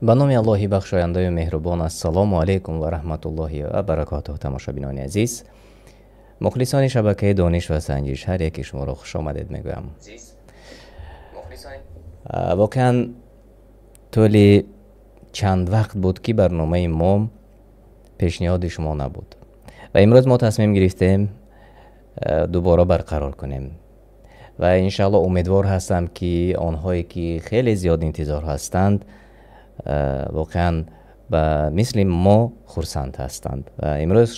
ба номи аллоҳи бахшояндаyu меҳрубон. ассалому алайкум ва раҳматуллоҳи ва баракатуҳ. тамошобинони азиз, мухлисони шабакаи дониш ва санҷиш, ҳар яки шуморо хушомадед мегӯям. воқеан тӯли чанд вақт буд ки барномаи мо пешниҳоди шумо набуд ва имрӯз мо тасмим гирифтем дубора барқарор кунем ва иншаалло умедвор ҳастам ки онҳое ки хеле зиёд интизор ҳастанд воқеан ба мисли мо хурсанд ҳастанд ва имрӯз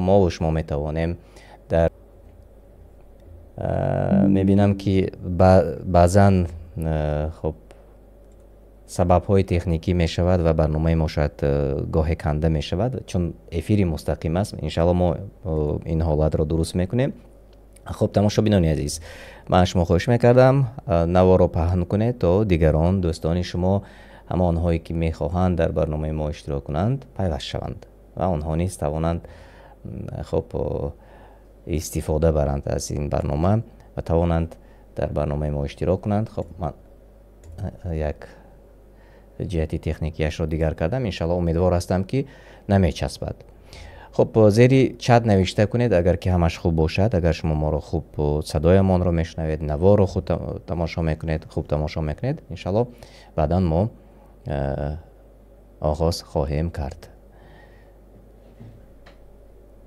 мову шумо метавонем дар мебинам ки баъзан хуб сабабҳои техникӣ мешавад ва барномаи мо шояд гоҳе канда мешавад, чун эфири мустақим аст. иншаалло мо ин ҳолатро дуруст мекунем. хуб тамошобинони азиз, ман шумо хоҳиш мекардам наворо паҳн кунед то дигарон дӯстони шумо, ҳама онҳое ки мехоҳанд дар барномаи мо иштирок кунанд пайваст шаванд ва онҳо низ тавонанд хуб истифода баранд аз ин барнома ва тавонанд дар барномаи мо иштирок кунанд. хуб ман як ҷиҳати техникиашро дигар кардам. иншаалло умедвор ҳастам ки намечаспад. хуб зери чат навишта кунед агар ки ҳамаш хуб бошад, агар шумо моро хуб садоямонро мешунавед, наворо хуб тамошо мекунед, иншаалло баъдан мо оғоз хоҳем кард.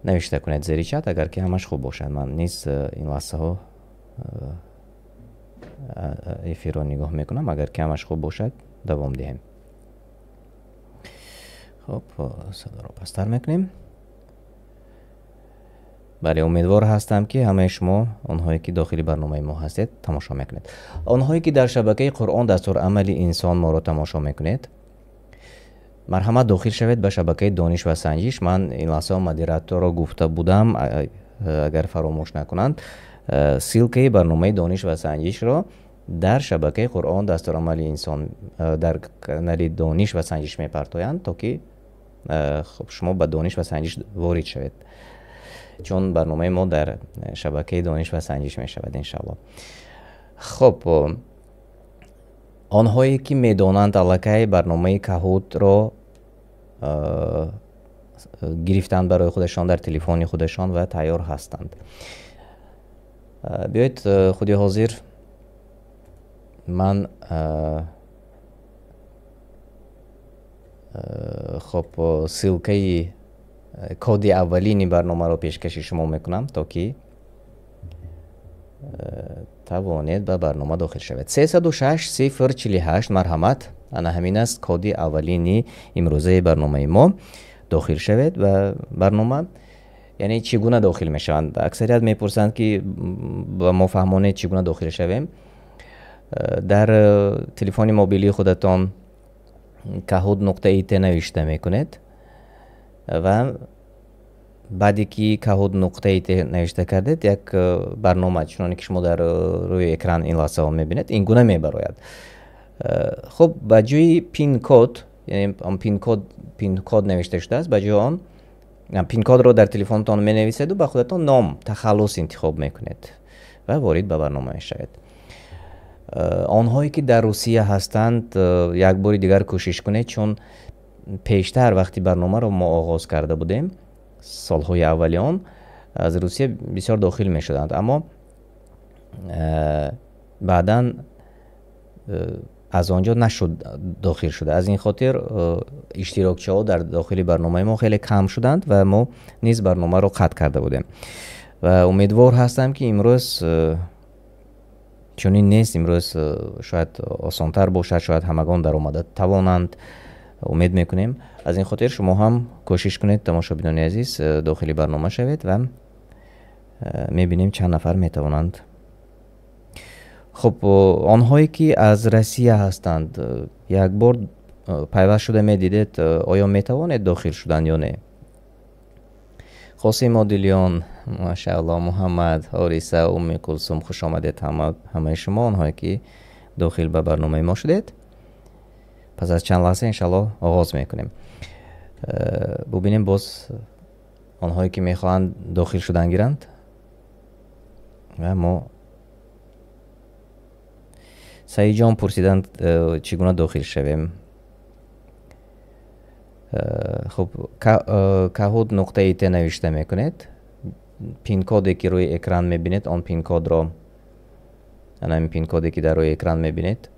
навишта кунед зери чат агар ки ҳамаш хуб бошад. ман низ ин лаҳзаҳо эфирро нигоҳ мекунам. агар ки ҳамаш хуб бошад давом диҳем. хуб садоро пастар мекунем. бале, умедвор ҳастам ки ҳамаи шумо онҳое ки дохили барномаи мо ҳастед тамошо мекунед. онҳое ки дар шабакаи Қуръон дастурамали инсон моро тамошо мекунед, марҳамат дохил шавед ба шабакаи дониш ва санҷиш. ман ин лаҳзаҳо модераторро гуфта будам, агар фаромӯш накунанд, силкаи барномаи дониш ва санҷишро дар шабакаи Қуръон дастурамали инсон дар канали дониш ва санҷиш мепартоянд, то ки шумо ба дониш ва санҷиш ворид шавед, чун барномаи мо дар шабакаи дониш ва санҷиш мешавад иншаалло. хуб онҳое ки медонанд аллакай барномаи Каҳутро гирифтанд барои худашон дар телефони худашон ва тайёр ҳастанд, биёед худи ҳозир ман хуб силкаи коди аввалини барномаро пешкаши шумо мекунам, то ки тавонед ба барнома дохил шавед. 306 048 марҳамат, ана ҳамин аст коди аввалини имрӯзаи барномаи мо. дохил шавед ва барнома, яъне чӣ гуна дохил мешаванд. аксарият мепурсанд ки ба мо фаҳмонед чӣ гуна дохил шавем. дар телефони мобилии худатон kahud.it навишта мекунед ва баъде ки kahud.it навишта кардед, як барнома чуноне ки шумо дар рӯи экран ин лаҳзаҳо мебинед, ин гуна мебарояд. хуб ба ҷои пин-код, яъне пин-код навишта шудааст, ба ҷои он пин-кодро дар телефонтон менависед ва ба худатон ном тахаллус интихоб мекунед ва ворид ба барнома мешавед. онҳое ки дар Русия ҳастанд, як бори дигар кӯшиш кунед, чун пештар вақти барномаро мо оғоз карда будем, солҳои аввали он аз Русия бисёр дохил мешуданд, аммо баъдан аз онҷо нашуд дохил шуда. аз ин хотир иштирокчиҳо дар дохили барномаи мо хеле кам шуданд ва мо низ барномаро қатъ карда будем ва умедвор ҳастам ки имрӯз чунин нест. имрӯз шояд осонтар бошад, шояд ҳамагон даромада тавонанд, умед мекунем. аз ин хотир шумо ҳам кӯшиш кунед, тамошобинони азиз, дохили барнома шавед ва мебинем чанд нафар метавонанд. хуб онҳое ки аз Россия ҳастанд, як бор пайваст шуда медидед, оё метавонед дохил шудан ё не? Қосим Одилён, машаалло, Муҳаммад, Ҳориса, Умми Кулсум, хуш омадед ҳамаи шумо, онҳое ки дохил ба барномаи мо шудед. пас аз чанд лаҳза иншаалло оғоз мекунем. бубинем боз онҳое ки мехоҳанд дохил шудан гиранд ва мо Саидҷон пурсиданд чӣ гуна дохил шавем. خب کهود نقطه ای ت نوشته میکنید. پین کدی که روی اکران میبینید آن پین کد رو، همین پین کدی که در روی اکران میبینید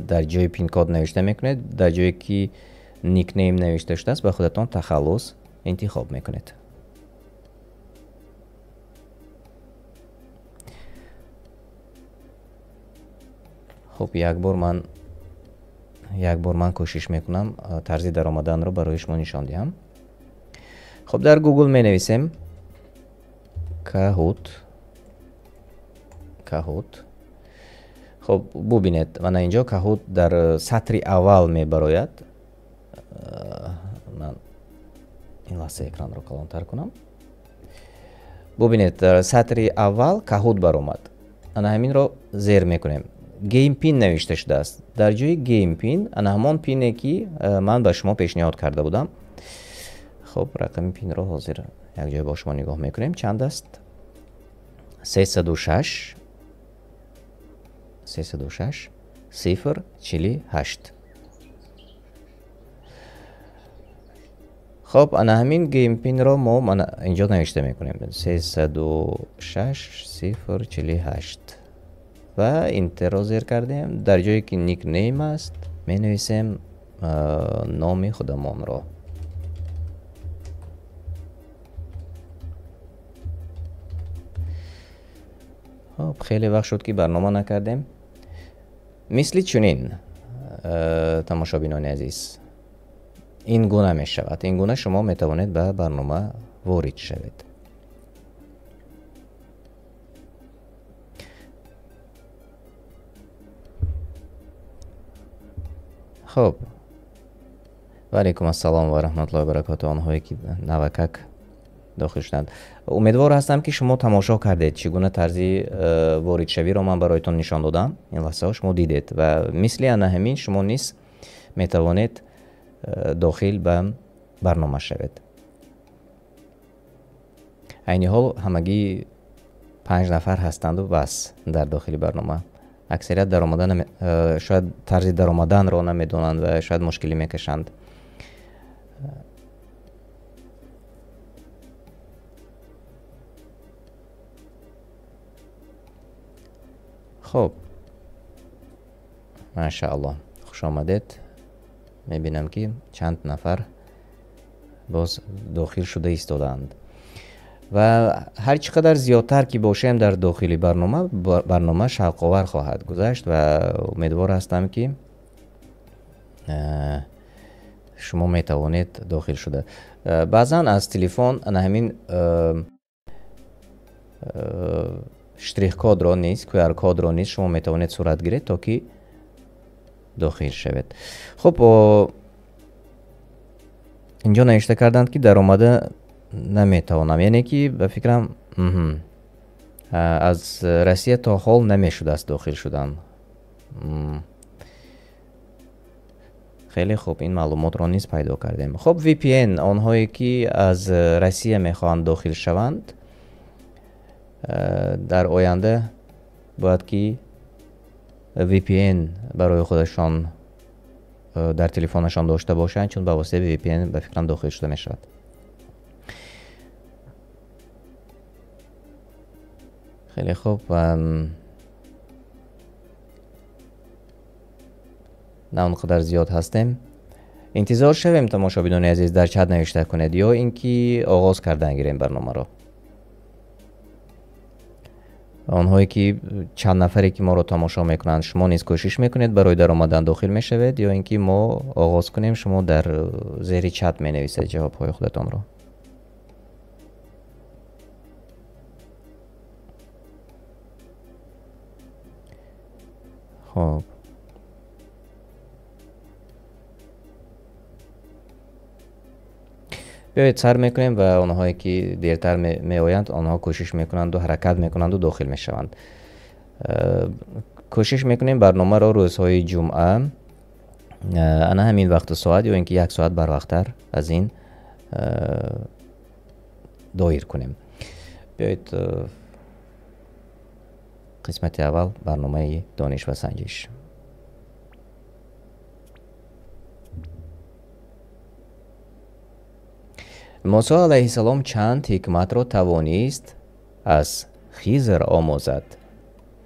در جای پین کد نوشته میکنید. در جایی که نیک نیم نوشته شده است به خودتان تخلص انتخاب میکنید. خب یک بار من کوشش میکنم طرز درآمدن رو برای شما نشان دهم. خب در گوگل می نویسیم کهود. خب ببینید من اینجا کهود در سطر اول می براید. من این لحظه اکران رو کلانتر کنم. ببینید در سطر اول کهود برآمد. انا همین رو زیر میکنیم. گیم پین نوشته شده است. در جای گیم پین انا همان پینه که من به شما پیشنهاد کرده بودم. خب رقم پین رو حاضر یک جای با شما نگاه میکنیم. چند است؟ 306 048. خب انا همین گیم پین رو ما اینجا نوشته میکنیم 306 048 و اینتر رو زیر کردیم. در جایی که نیک نیم است می نویسیم نام خودمان رو. خب خیلی وقت شد که برنامه نکردیم. مثل چنین تماشابینان عزیز این گونه می شود. این گونه شما می توانید به برنامه وارد شوید. خب و علیکم السلام و رحمت الله و برکاته آنهایی که نوکک داخل شدند. امیدوار هستم که شما تماشا کردید چگونه طرزی وارد شوی رو من برایتان نشان دادم. این لحظه شما دیدید و مثل همین شما نیز می توانید داخل به برنامه شوید. عین حال همگی 5 نفر هستند و بس در داخل برنامه. اکثریت در آمدن شاید طرز در آمدن را نمیدونند و شاید مشکلی میکشند. خب ماشاءالله خوش آمدید. میبینم که چند نفر باز داخل شده ایستادند و هر چقدر زیادتر که باشیم در داخل برنامه شوق‌آور خواهد گذشت و امیدوار هستم که شما میتوانید داخل شده. بعضا از تلفن همین شتریخ کد را نیست، QR کد را نیست، شما میتوانید صورت گیرید تا که داخل شوید. خب اینجا نوشته کردند که در آمده نمیتوانم، یعنی که به فکرم از روسیه تا حال نمیشده است داخل شدن. خیلی خوب این معلومات را نیز پیدا کردیم. خب VPN آنهایی که از روسیه میخواهند داخل شوند در آینده باید که VPN برای خودشان در تلفنشان داشته باشند، چون به واسطه VPN به فکرم داخل شده می شود. خیلی خوب نه اونقدر زیاد هستیم. انتظار شویم تماشابینان عزیز در چت نوشته کنید یا اینکه آغاز کردن گیریم برنامه را. آنهایی که چند نفری که ما رو تماشا میکنند شما نیز کوشش میکنید برای در آمدن داخل میشوید یا اینکه ما آغاز کنیم شما در زیر چت می نویسید جواب های خودتان رو. خب بیایید سر میکنیم و آنهایی که دیرتر می آیند آنها کوشش میکنند و حرکت میکنند و داخل میشوند. کوشش میکنیم برنامه را روزهای جمعه انا همین وقت ساعت یا اینکه 1 ساعت بر وقتتر از این دایر کنیم. بیایید قسمت اول برنامه دانش و سنجش. موسی علیه السلام چند حکمت را توانست از خضر آموزد؟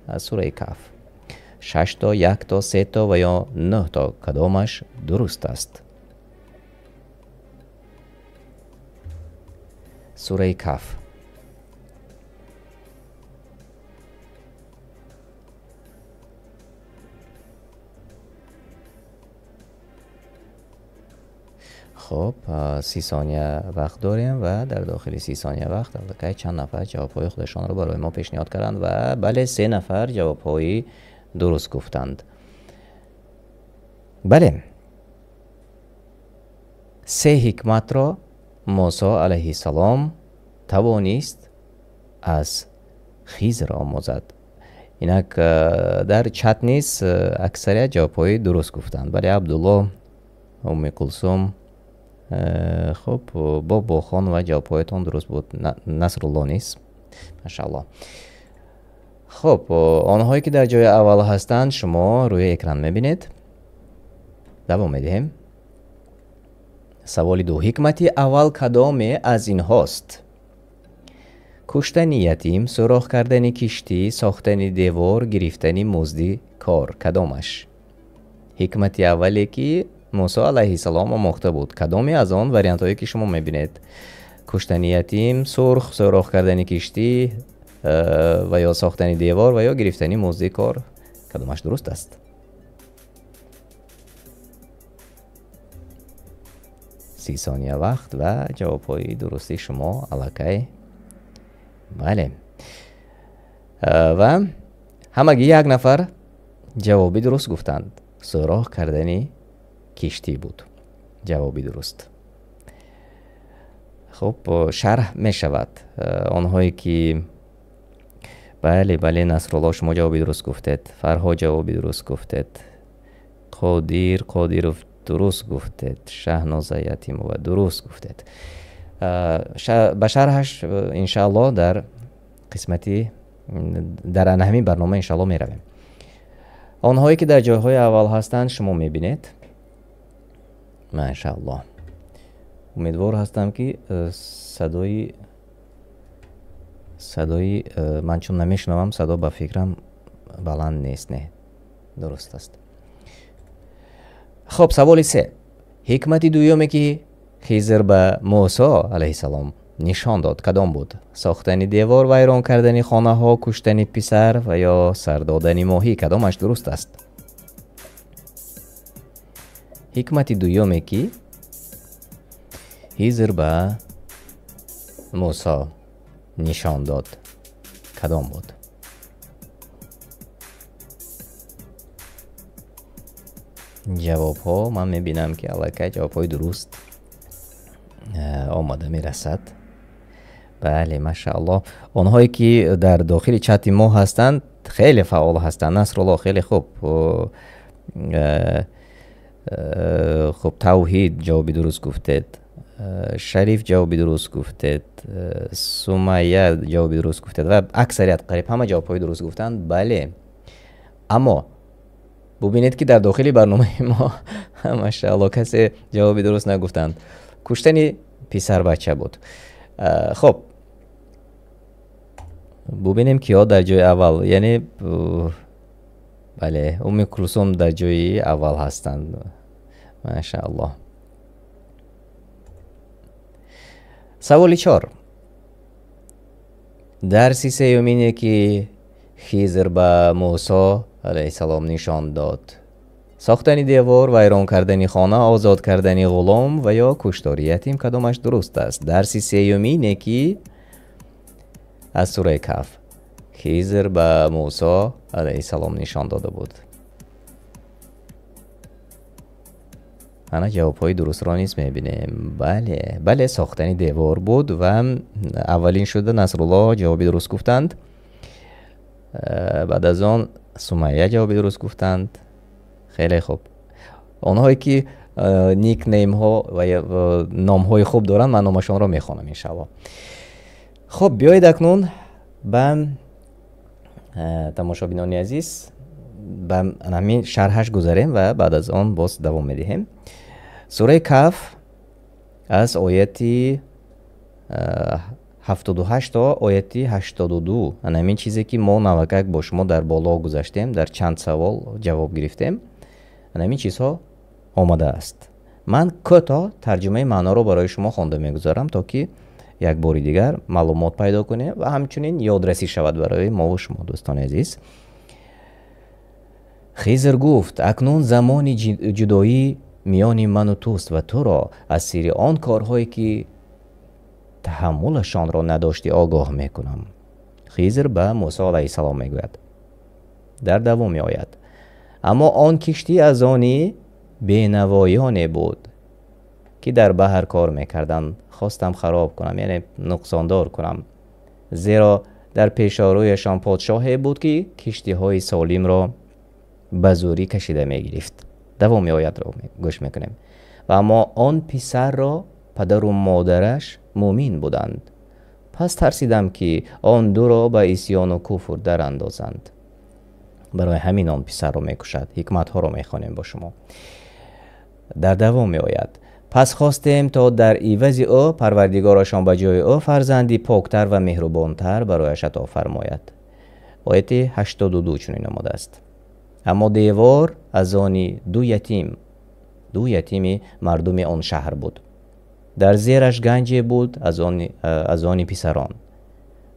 از سوره کهف 6 تا، 1 تا، 3 تا و یا 9 تا، کدامش درست است؟ سوره کهف. خب 30 ثانیه وقت داریم و در داخل 30 ثانیه وقت البته چند نفر جوابهای خودشان رو برای ما پیشنهاد کردند و بله 3 نفر جوابهای درست گفتند. بله 3 حکمت را موسی علیه السلام توانست از خضر آموزد. اینک در چت نیز اکثریت جوابهای درست گفتند. بله عبدالله، ام کلثوم، خب بابا خان و جوابهایتان درست بود. نصرالله نیست ماشاءالله. خب آنهایی که در جای اول هستند شما روی اکران میبینید. دوام میدهیم. سوال 2. حکمت اول کدام از این هاست؟ کشتن یتیم، سوراخ کردن کشتی، ساختن دیوار، گرفتن مزد کار، کدامش؟ حکمت اولی که موسی علیه السلام آموخته بود، کدامی از آن وریانت هایی که شما میبینید؟ کشتن یتیم، سوراخ کردن کشتی و یا ساختن دیوار و یا گرفتن مزد کار، کدامش درست است؟ 30 ثانیه وقت و جواب های درستی شما الکی. بله و همگی 1 نفر جوابی درست گفتند. سوراخ کردن کشتی بود جوابی درست. خب شرح می شود. آنهایی که بله نصرالله شما جوابی درست گفتید. فرها جوابی درست گفتید. قادر درست گفتید. شهنازه یتیم و درست گفتید. به شرحش انشاءالله در قسمتی در همین برنامه انشاءالله می رویم. آنهایی که در جایهای اول هستند شما می بینید. ماشاءالله. امیدوار هستم که صدای من چون نمیشنوم، صدا به فکرم بلند نیست. نه درست است. خب سوال 3. حکمت دومی که خضر به موسی علیه السلام نشان داد کدام بود؟ ساختن دیوار، ویران کردن خانه ها، کشتن پسر و یا سر دادن ماهی، کدامش درست است؟ حکمت دومی که خضر به موسی نشان داد کدام بود؟ جواب ها من میبینم که الکی جواب های درست آماده میرسد. بله ماشاءالله. آنهایی که در داخل چت ما هستند خیلی فعال هستند. نصرالله خیلی خوب. خب توحید جوابی درست گفتید. شریف جوابی درست گفتید. سمیه جوابی درست گفتید و اکثریت قریب همه جواب های درست گفتند. بله اما ببینید که در داخل برنامه ما ماشاءالله کسی جوابی درست نگفتند. کشتن پسر بچه بود. خب ببینیم کیا در جای اول، یعنی بله ام کلثوم در جای اول هستند ماشاءالله. سوال 4. درس سیومینه که خضر به موسی علیه السلام نشان داد. ساختن دیوار، ویران کردن خانه، آزاد کردن غلام و یا کشتار یتیم، کدامش درست است؟ درس سیومینه که از سوره کهف خضر به موسی علیه السلام نشان داده بود. انا جواب های درست را نیست میبینیم. بله ساختن دیوار بود و اولین شده نصرالله جوابی درست گفتند. بعد از آن سمیه جوابی درست گفتند. خیلی خوب. آنهایی که نیک نیم ها و نام های خوب دارن من نامشان را میخوانم انشاءالله. خب بیایید اکنون به تماشابینان عزیز به همین شرحش گذاریم و بعد از آن باز دوام میدهیم. سوره کهف از آیت 78 تا ояти 82 анамин чизе ки мо навакак бо шумо дар боло гузаштем, дар чанд савол ҷавоб гирифтем, анамин чизҳо омадааст. ман кӯтоҳ тарҷумаи маъноро барои шумо хонда мегузарам, то ки як бори дигар маълумот пайдо кунем ва ҳамчунин ёдрасӣ шавад барои мову шумо дӯстони азиз. хизр гуфт: акнун замони ҷудоӣ миёни ману туст ва туро аз сирри он корҳое ки таҳаммулашонро надоштӣ огоҳ мекунам. хизр ба мусо алайҳиссалом мегӯяд. дар давоми оят: аммо он киштӣ аз они бенавоёне буд ки дар баҳр кор мекарданд. хостам хароб кунам, яъне нуқсондор кунам, зеро дар пешоруяшон подшоҳе буд ки киштиҳои солимро ба зурӣ кашида мегирифт. давоми оятро гӯш мекунем. ва аммо он писарро падару модараш муъмин буданд. пас тарсидам ки он дуро ба исьёну куфр дарандозанд. барои ҳамин он писарро мекушад. ҳикматҳоро мехонем бо шумо. дар давоми оят: пас хостем то дар ивази ӯ парвардигорашон ба ҷои ӯ фарзанди поктар ва меҳрубонтар барояш ато фармояд. ояти 82 чунин омадааст. аммо девор аз они ду ятими мардуми он шаҳр буд. дар зераш ганҷе буд аз они писарон.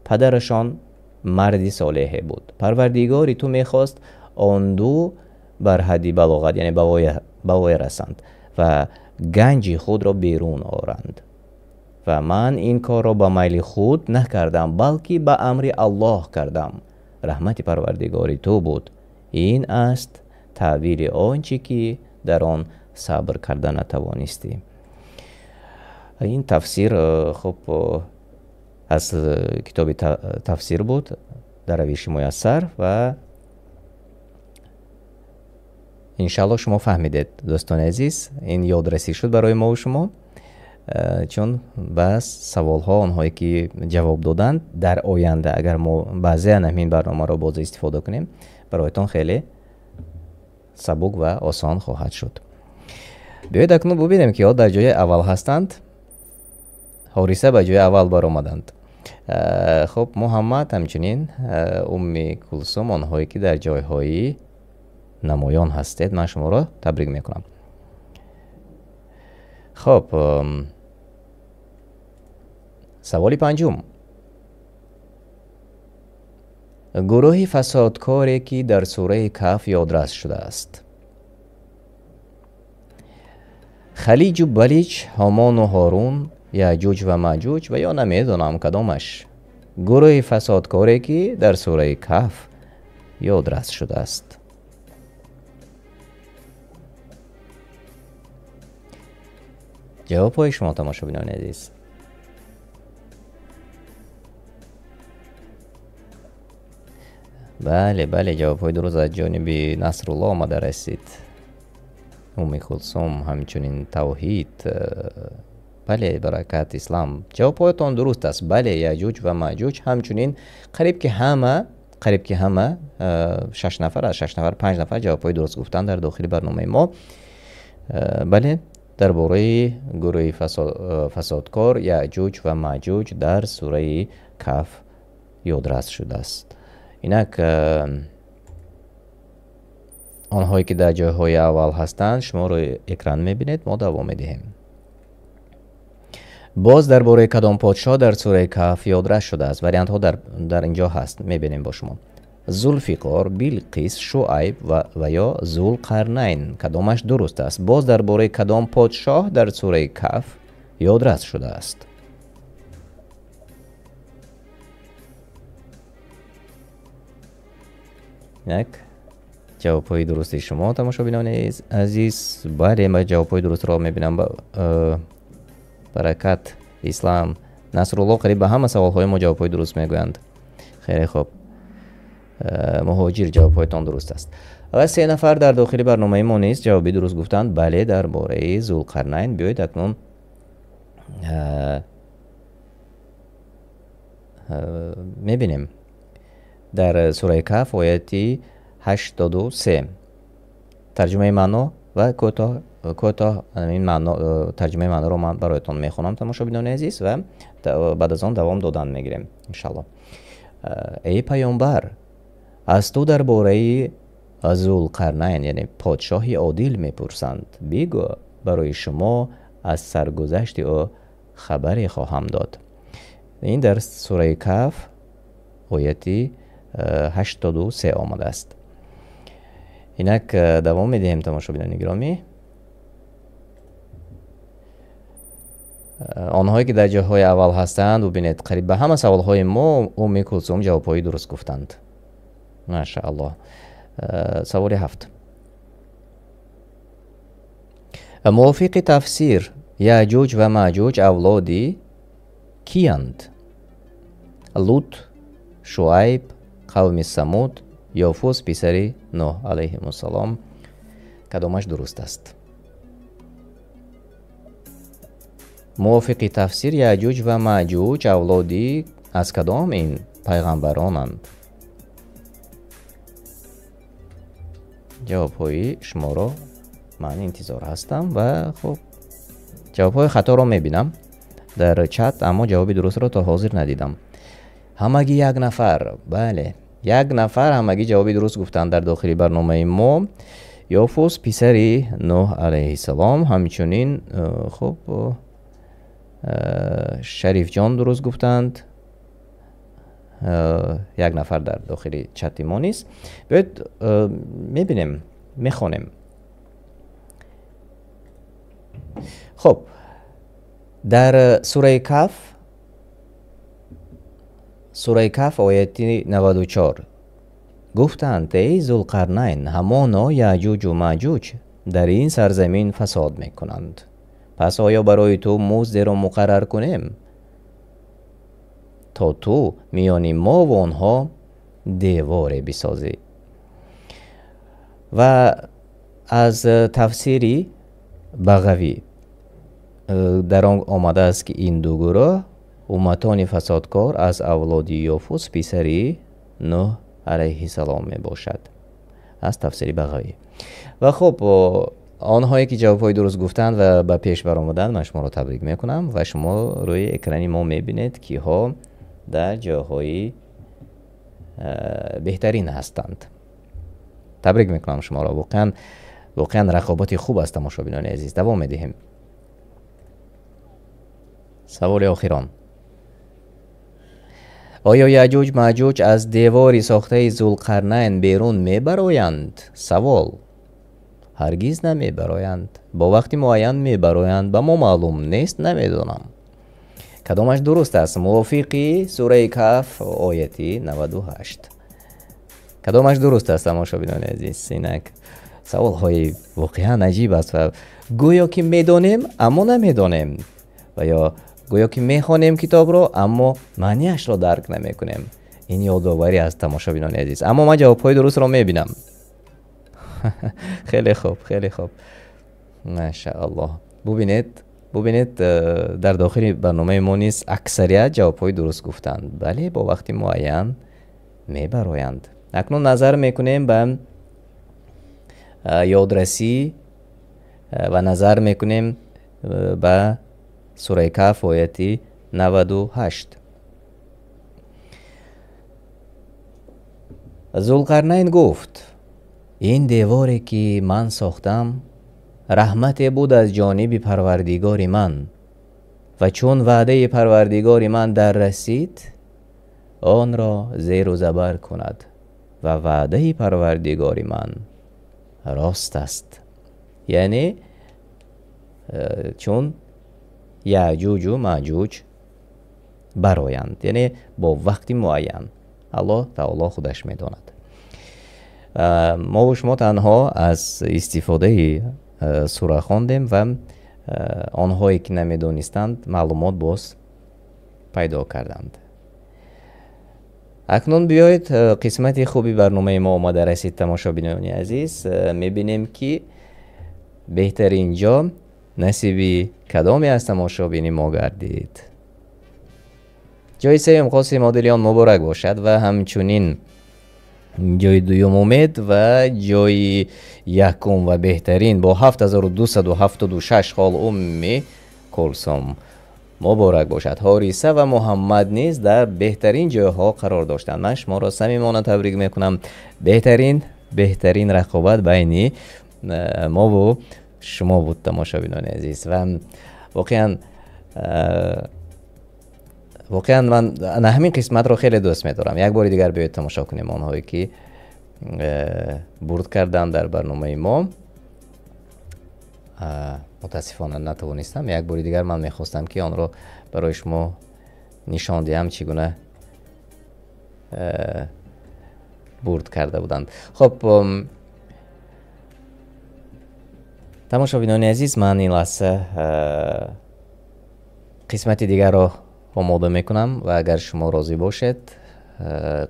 падарашон марди солеҳе буд. парвардигори ту мехост он ду бар ҳадди балоғат, яъне ба вой расанд ва ганҷи худро берун оранд. ва ман ин корро ба майли худ накардам, балки ба амри Аллоҳ кардам. раҳмати парвардигори ту буд. ин аст таъвили он чӣ ки дар он сабр карда натавонистӣ. ин тафсир хуб аз китоби тафсир буд дар равиши муяссар ва иншаллоҳ шумо фаҳмидед дӯстони азиз. ин ёдрасӣ шуд барои мо шумо, чун баъз саволҳо онҳое ки ҷавоб доданд дар оянда агар мо баъзеан ҳамин барномаро боз истифода кунем бароятон хеле сабук ва осон хоҳад шуд. биёед акнун бубинем ки ҳо дар ҷои аввал ҳастанд. ҳориса ба ҷои аввал баромаданд. хуб, муҳаммад ҳамчунин умми кулсум, онҳое ки дар ҷойҳои намоён ҳастед, ман шуморо табрик мекунам. хуб, саволи панҷум. гурӯҳи фасодкоре ки дар сураи Каф ёдрас шудааст. халиҷу балиҷ, ҳомону ҳорун, яъҷуҷ ва маъҷуҷ ва ё намедонам кадомаш. гурӯҳи фасодкоре ки дар сураи Каф ёдрас шудааст. ҷавобҳои шумо тамошобинони азиз. бале, ҷавобҳои дуруст аз ҷониби Насрулло омада расид. умми кулсум, ҳамчунин тавҳид, бале, баракат, ислам. ҷавобҳоятон дуруст аст. бале, яъҷуҷ ва маъҷуҷ, ҳамчунин қариб ки ҳама 6 нафар аз 6 нафар 5 нафар ҷавобҳои дуруст гуфтанд дар дохили барномаи мо. бале, дар бораи гурӯҳи фасодкор, яъҷуҷ ва маъҷуҷ дар сураи Каф ёдрас шудааст. инак онҳое ки дар ҷойҳои аввал ҳастанд, шумо рӯи экран мебинед, мо давом медиҳем. боз дар бораи кадом подшоҳ дар сураи Каф ёдрас шудааст. вариантҳо дар инҷо ҳаст, мебинем бо шумо. зулфиқор, билқис, шуайб ва ё зулқарнайн. кадомаш дуруст аст? боз дар бораи кадом подшоҳ дар сураи Каф ёдрас шудааст? як ҷавобҳои дурусти шумо тамошобинони азиз. бале, ма ҷавобҳои дурустро мебинам. баракат, ислам, Насрулло қариб ба ҳама саволҳои мо ҷавобҳои дуруст мегӯянд. хеле хуб. муҳоҷир, ҷавобҳоятон дуруст аст. ва 3 нафар дар дохили барномаи мо низ ҷавоби дуруст гуфтанд. бале, дар бораи зулқарнайн. биёед акнун мебинем дар сураи Каф ояти 83. тарҷумаи маъно و کوتاه این ترجمه معنا رو من برایتون میخونم تماشابینان عزیز و بعد از آن دوام دادن میگیریم انشالله. ای پیامبر، از تو درباره ذوالقرنین یعنی پادشاهی عادل میپرسند، بگو برای شما از سرگذشت او خبری خواهم داد. این در سوره کهف آیه 83 آمده است. اینک دوام میدهیم تماشابینان گرامی. آنهایی که در جاهای اول هستند ببینید قریب به همه سوالهای ما ام کلثوم جوابهای درست گفتند. ماشاءالله. سوال 7. موافق تفسیر یاجوج و ماجوج اولادی کیند؟ لوط، شعیب، قوم سمود، یافوس پسر نوح علیه السلام. کدامش درست است؟ موافق تفسیر یاجوج و ماجوج اولادی از کدام این پیغمبرانند؟ جوابهای شما رو من انتظار هستم و خب جوابهای خطا رو میبینم در چت، اما جواب درست رو تا حاضر ندیدم. همگی یک نفر، بله یک نفر همگی جواب درست گفتن در داخل برنامه ما. یافوس پسر نوح علیه السلام، همچنین خب شریف جان درست گفتند. یک نفر در داخل چت ما نیست. بیاید میبینیم میخونیم. خب در سوره کهف آیه 94 گفتند ای ذوالقرنین، همانا یاجوج و ماجوج در این سرزمین فساد میکنند، پس آیا برای تو مزدی را مقرر کنیم تا تو میان ما و آنها دیوار بسازی؟ و از تفسیری بغوی در آن آمده است که این دو گروه امتان فسادکار از اولاد یافوس پسر نوح علیه السلام می باشد، از تفسیری بغوی. و خب آنهایی که جوابهای درست گفتند و به پیش برآمدند من شما را تبریک میکنم و شما روی اکران ما میبینید که ها در جاهای بهترین هستند. تبریک میکنم شما را، واقعا رقابت خوب است تماشابینان عزیز. دوام میدهیم. سوال آخران: آیا یاجوج ماجوج از دیواری ساخته ذوالقرنین بیرون میبرایند؟ سوال: هرگز نمیبرایند، با وقتی معین میبرایند، به ما معلوم نیست، نمیدونم کدامش درست است. موافقی سوره کهف آیه 98 کدامش درست است تماشابینان عزیز؟ اینک سوال های واقعا عجیب است و گویا که میدانیم اما نمیدانیم، و یا گویا که میخوانیم کتاب رو اما معنیش رو درک نمیکنیم. این یادآوری از تماشابینان عزیز، اما من جوابهای درست رو میبینم. خیلی خوب، خیلی خوب، ماشاءالله. ببینید در داخل برنامه ما نیست اکثریت جوابهای درست گفتند. بله، با وقتی معین میبرایند. اکنون نظر میکنیم به یادرسی و نظر میکنیم به سوره کهف آیه 98. ذوالقرنین گفت این دیواری که من ساختم رحمت بود از جانب پروردگار من، و چون وعده پروردگار من در رسید آن را زیر و زبر کند و وعده پروردگار من راست است. یعنی چون یاجوج و ماجوج برایند، یعنی با وقتی معین، الله تعالی خودش میداند. ما و شما تنها از استفاده سوره خواندیم و آنهایی که نمیدانستند معلومات باز پیدا کردند. اکنون بیایید قسمت خوبی برنامه ما آمده رسید تماشابینان عزیز. میبینیم که بهترین جا نصیبی کدامی از تماشابین ما گردید. جای سوم قاسم عادلیان مبارک باشد و همچنین جای دوم امید و جای یکم و بهترین با 7276 خال کلثوم مبارک باشد. حارثه و محمد نیز در بهترین جایها قرار داشتند. من شما را صمیمانه تبریک میکنم. بهترین رقابت بین ما و شما بود تماشابینان عزیز و واقعا من همین قسمت رو خیلی دوست می‌دارم. یک بار دیگر بیاید تماشا کنیم آنهایی که برد کردن در برنامه ما. متاسفانه نتوانستم. یک بار دیگر من میخواستم که آن رو برای شما نشان دهم چگونه برد کرده بودند. خب تماشابینان عزیز، من این لحظه قسمت دیگر رو آماده میکنم و اگر شما راضی باشید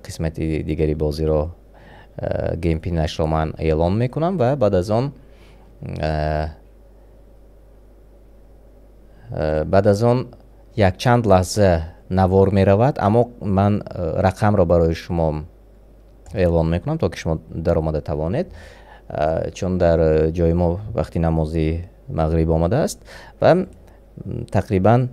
قسمت دیگری بازی رو گیم پین نش رو من اعلام میکنم و بعد از آن یک چند لحظه نوار می رود، اما من رقم را برای شما اعلام میکنم تا که شما در آمده توانید، چون در جای ما وقتی نمازی مغرب آمده است و تقریبا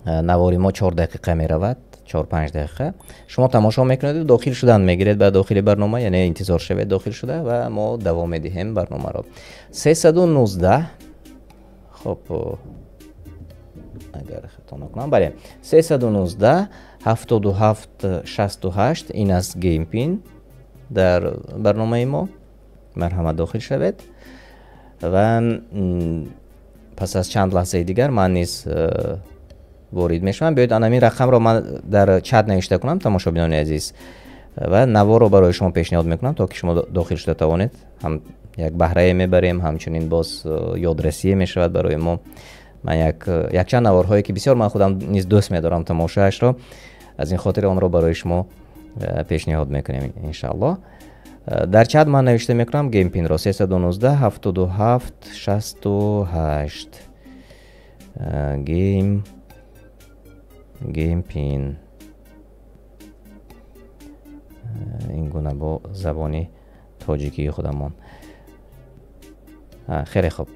نواری ما 4 دقیقه می رود، 4-5 دقیقه. شما تماشا میکنید و داخل شدن میگیرید به داخل برنامه، یعنی انتظار شوید داخل شده و ما دوام میدهیم برنامه را. 319 خب اگر خطا نکنم، بله 319 77 68 این است گیم پین در برنامه ما. مرحمت داخل شوید و پس از چند لحظه دیگر من نیز وارد میشم. بیاید همین رقم را من در چت نوشته کنم تماشابینان عزیز و نوار رو برای شما پیشنهاد میکنم تا که شما داخل شده توانید. هم یک بهره میبریم، همچنین باز یادرسی میشود برای ما. من یک چند نوارهایی که بسیار من خودم نیز دوست میدارم تماشایش را، از این خاطر آن را برای شما پیشنهاد میکنیم انشاءالله. در چت من نوشته میکنم گیم پین را 319 77 68 گیم پین، این گونه با زبانی تاجیکی خودمان. خیلی خوب،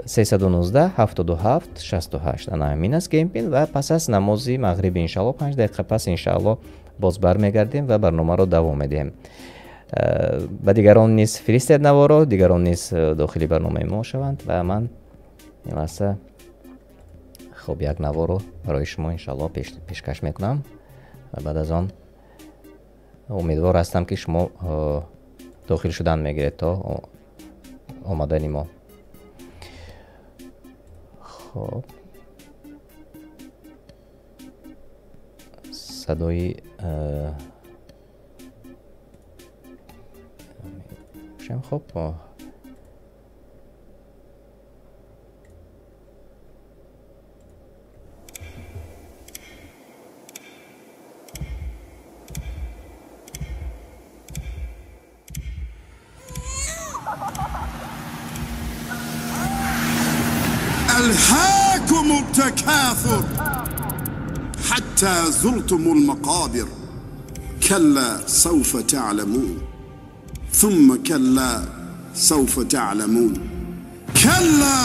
319 77 68 انا همین است گیم پین و پس از نماز مغرب انشاءالله 5 دقیقه پس انشاءالله باز برمیگردیم و برنامه رو دوام میدیم. و دیگران نیز فرستاد نوارو، دیگران نیز داخلی برنامه ما شوند و من این لحظه خب یک نوارو برای شما انشاءالله پیشکش میکنم و بعد از آن امیدوار هستم که شما داخل شدن میگیرید تا آمدن ما. خب صدای خب ألهاكم التكاثر حتى زرتم المقابر كلا سوف تعلمون ثم كلا سوف تعلمون كلا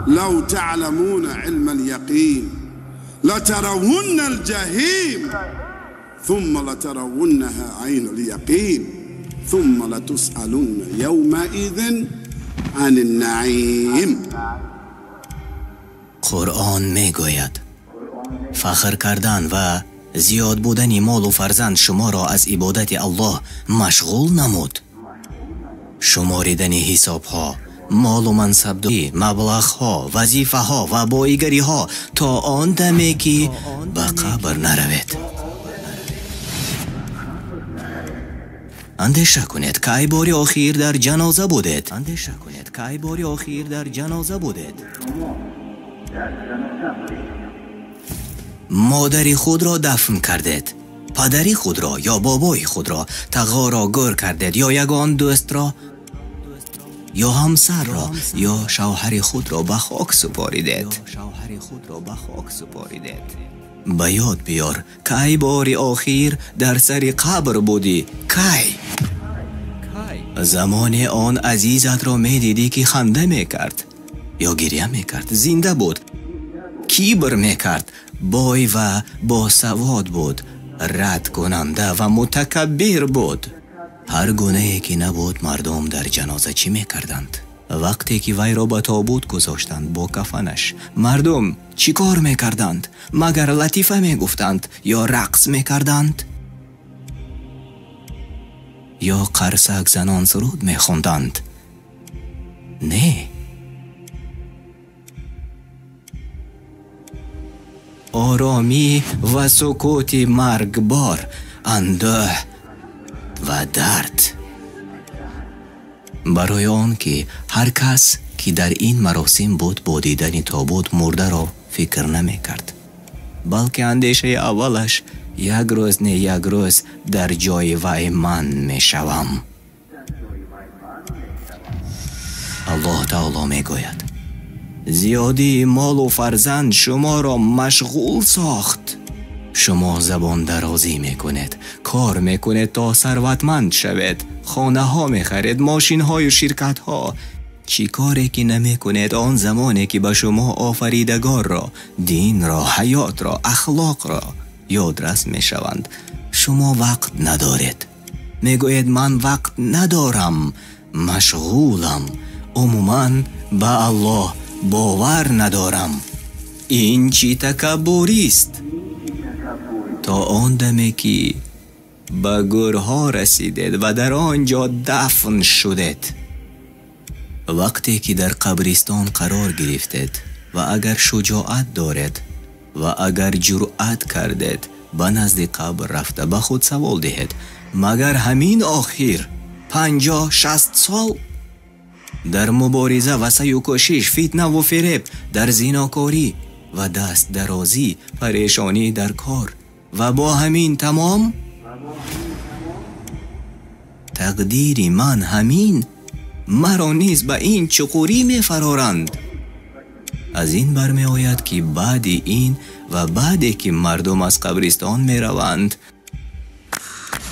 لو تعلمون علم اليقين لترون الجحيم ثم لترونها عين اليقين ثم لتسألن يومئذ عن النعيم. قرآن میگوید فخر کردن و زیاد بودن مال و فرزند شما را از عبادت الله مشغول نمود. شماریدن حساب ها، مال و منصب داری، مبلغ ها، وظیفه ها و بایگری ها تا آن دمی که به قبر نروید. اندیشه کنید که ای باری آخیر در جنازه بودید. مادری خود را دفن کردید، پدری خود را یا بابای خود را تغار را گر کردید، یا یگان دوست را یا همسر را یا شوهر خود را به خاک سپاریدید. به یاد بیار کی بار آخر در سر قبر بودی؟ کی؟ زمان آن عزیزت را می دیدی که خنده می کرد یا گریه می کرد؟ زنده بود، کیبر می کرد، بای و با سواد بود، رد کننده و متکبر بود. هر گناهی که نبود مردم در جنازه چی می کردند؟ وقتی که وی را به تابوت گذاشتند با کفنش، مردم چی کار می کردند؟ مگر لطیفه می گفتند یا رقص می کردند؟ یا قرصک زنان سرود می خوندند؟ نه. آرامی و سکوت مرگبار، اندوه و درد. برای آن که هر کس که در این مراسم بود با دیدن تابوت مرده را فکر نمی کرد، بلکه اندیشه اولش یک روز نه یک روز در جای وی من می شوم. الله تعالی می گوید زیادی مال و فرزند شما را مشغول ساخت. شما زبان درازی میکنید، کار میکنید تا ثروتمند شوید، خانه ها میخرید، ماشین های و شرکت ها. چی کاری که نمیکنید آن زمانی که به شما آفریدگار را، دین را، حیات را، اخلاق را یادرس میشوند شما وقت ندارید. میگوید من وقت ندارم، مشغولم، عموما به الله باور ندارم. این چی تکبری است؟ تا آن دمی که به گورها رسیدید و در آنجا دفن شدید، وقتی که در قبرستان قرار گرفتید و اگر شجاعت دارید و اگر جرأت کردید به نزد قبر رفته به خود سوال دهید مگر همین آخر 50-60 سال در مبارزه و سعی و کوشش، فتنه و فریب، در زیناکاری و دست درازی، پریشانی در کار و با همین تمام تقدیر من همین، مرا نیز به این چقوری می فرارند. از این برمی آید که بعد این و بعدی که مردم از قبرستان می روند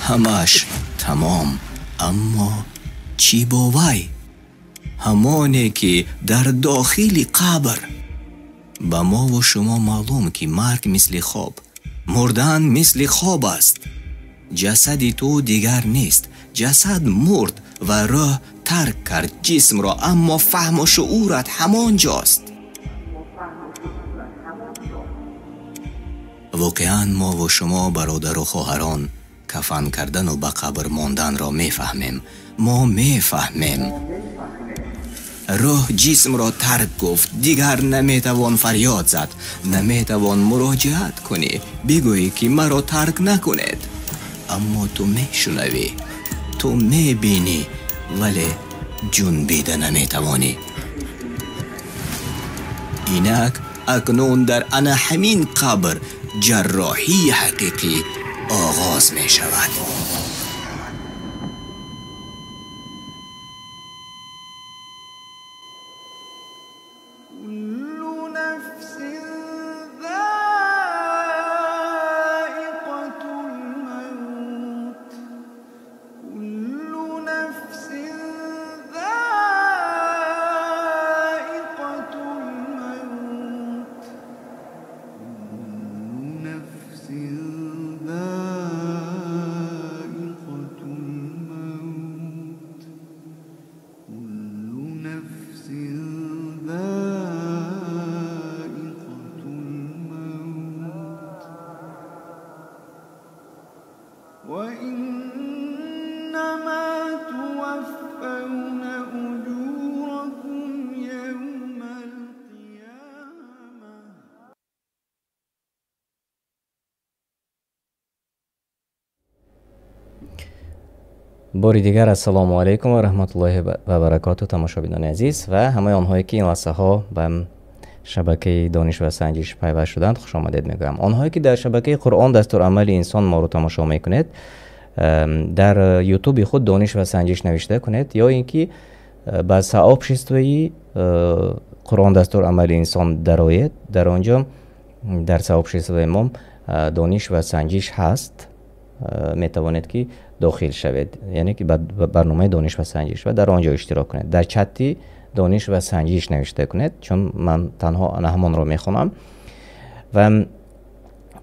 همش تمام. اما چی با وی؟ همانی که در داخل قبر. به ما و شما معلوم که مرگ مثل خواب، مردن مثل خواب است. جسد تو دیگر نیست، جسد مرد و روح ترک کرد جسم را، اما فهم و شعورت همان جاست. واقعا ما و شما برادر و خواهران کفن کردن و به قبر ماندن را میفهمیم. ما میفهمیم روح جسم را ترک گفت، دیگر نمیتوان فریاد زد، نمیتوان مراجعت کنی بگویی که مرا ترک نکنید. اما تو میشنوی، تو میبینی، ولی جنبیده نمیتوانی. اینک اکنون در انا همین قبر جراحی حقیقی آغاز می شود. باری دیگر السلام علیکم و رحمت الله و برکاته تماشابینان عزیز و همه آنهایی که این لحظه ها به شبکه دانش و سنجش پیوست شدند خوش آمدید میگویم. آنهایی که در شبکه قرآن دستور عمل انسان ما رو تماشا میکنید در یوتیوب خود دانش و سنجش نوشته کنید یا اینکه به صفحه قرآن دستور عمل انسان درآیید. در آنجا дар сообществои имом дониш ва санҷиш ҳаст, метавонед ки дохил шавед, яъне ки ба барномаи дониш ва санҷиш ва дар он ҷо иштирок кунед. Дар чати дониш ва санҷиш навишта кунед, чун ман танҳо ҳамонро мехонам. ва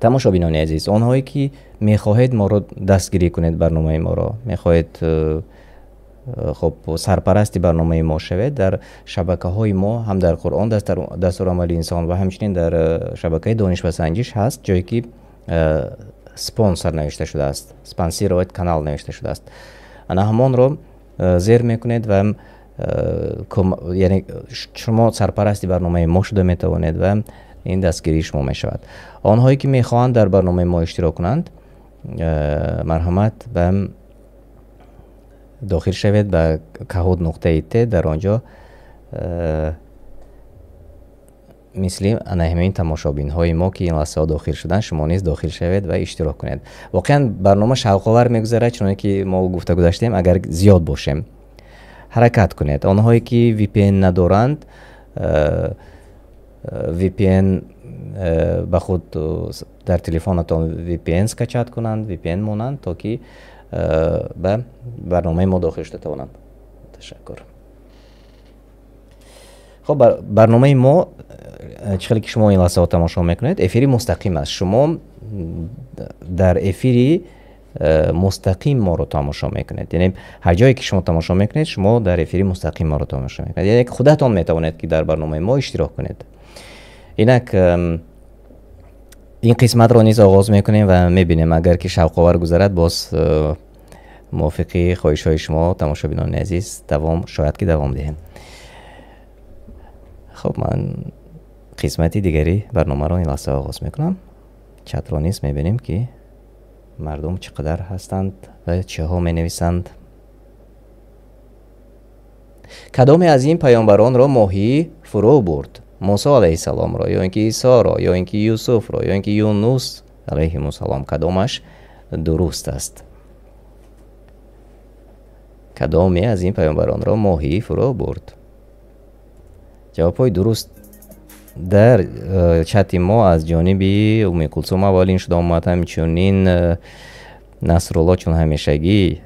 тамошобинони азиз, онҳое ки мехоҳед моро дастгирӣ кунед, барномаи моро мехоҳед خب سرپرستی برنامه ما شوید در شبکه‌های ما هم در قرآن دستورالعمل انسان و همچنین در شبکه دانش و سنجش هست، جایی که سپانسر نوشته شده است، سپانسیروید کانال نوشته شده است. انا همان رو زیر میکنید و یعنی شما سرپرستی برنامه ما شده میتوانید و این دستگیری شما میشود. آنهایی که میخواهند در برنامه ما اشتراک کنند مرحمت و داخل شوید به کهود نقطه ت، در آنجا مثل همین تماشابین های ما که این لحظه داخل شدن، شما نیز داخل شوید و اشتراک کنید. واقعا برنامه شوق‌آور میگذره، چون که ما گفته گذاشتیم اگر زیاد باشیم حرکت کنید. آنهایی که VPN ندارند VPN به خود در تلفنتان VPN سکچت کنند، VPN مونند تا که به برنامه ما داخل شده توانند. تشکر. خب برنامه ما چقدر که شما این لحظه تماشا میکنید افیری مستقیم است. شما در افیری مستقیم ما رو تماشا میکنید، یعنی هر جایی که شما تماشا میکنید شما در افیری مستقیم ما رو تماشا میکنید، یعنی خودتان میتوانید که در برنامه ما اشتراک کنید. اینک این قسمت رو نیز آغاز میکنیم و میبینیم اگر که شوق‌آور گذرد باز موافقی خواهش های شما تماشابینان عزیز شاید که دوام دهیم. خب من قسمتی دیگری برنامه رو این لحظه آغاز میکنم. چت رو نیز میبینیم که مردم چقدر هستند و چه ها می نویسند. کدام از این پیامبران را ماهی فرو برد؟ موسی علیه السلام را، یا اینکه عیسی را، یا اینکه یوسف را، یا اینکه یونس علیه السلام؟ کدامش درست است؟ کدامی از این پیامبران را ماهی فرو برد؟ جواب های درست در چت ما از جانب ام کلثوم اولین شده آمد، همچنین نصرالله چون همیشگی،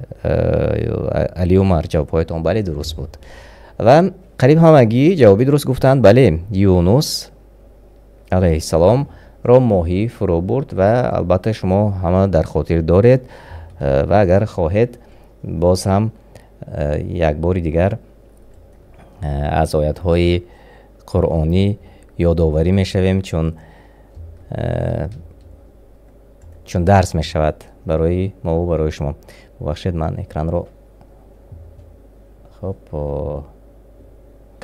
علی عمر جواب هایتان بله درست بود و قریب همگی جوابی درست گفتند. بله، یونس علیه السلام را ماهی فرو برد و البته شما همه در خاطر دارید و اگر خواهید باز هم یک بار دیگر از آیت های قرآنی یادآوری می شویم، چون درس می شود برای ما و برای شما. ببخشید من اکران رو خب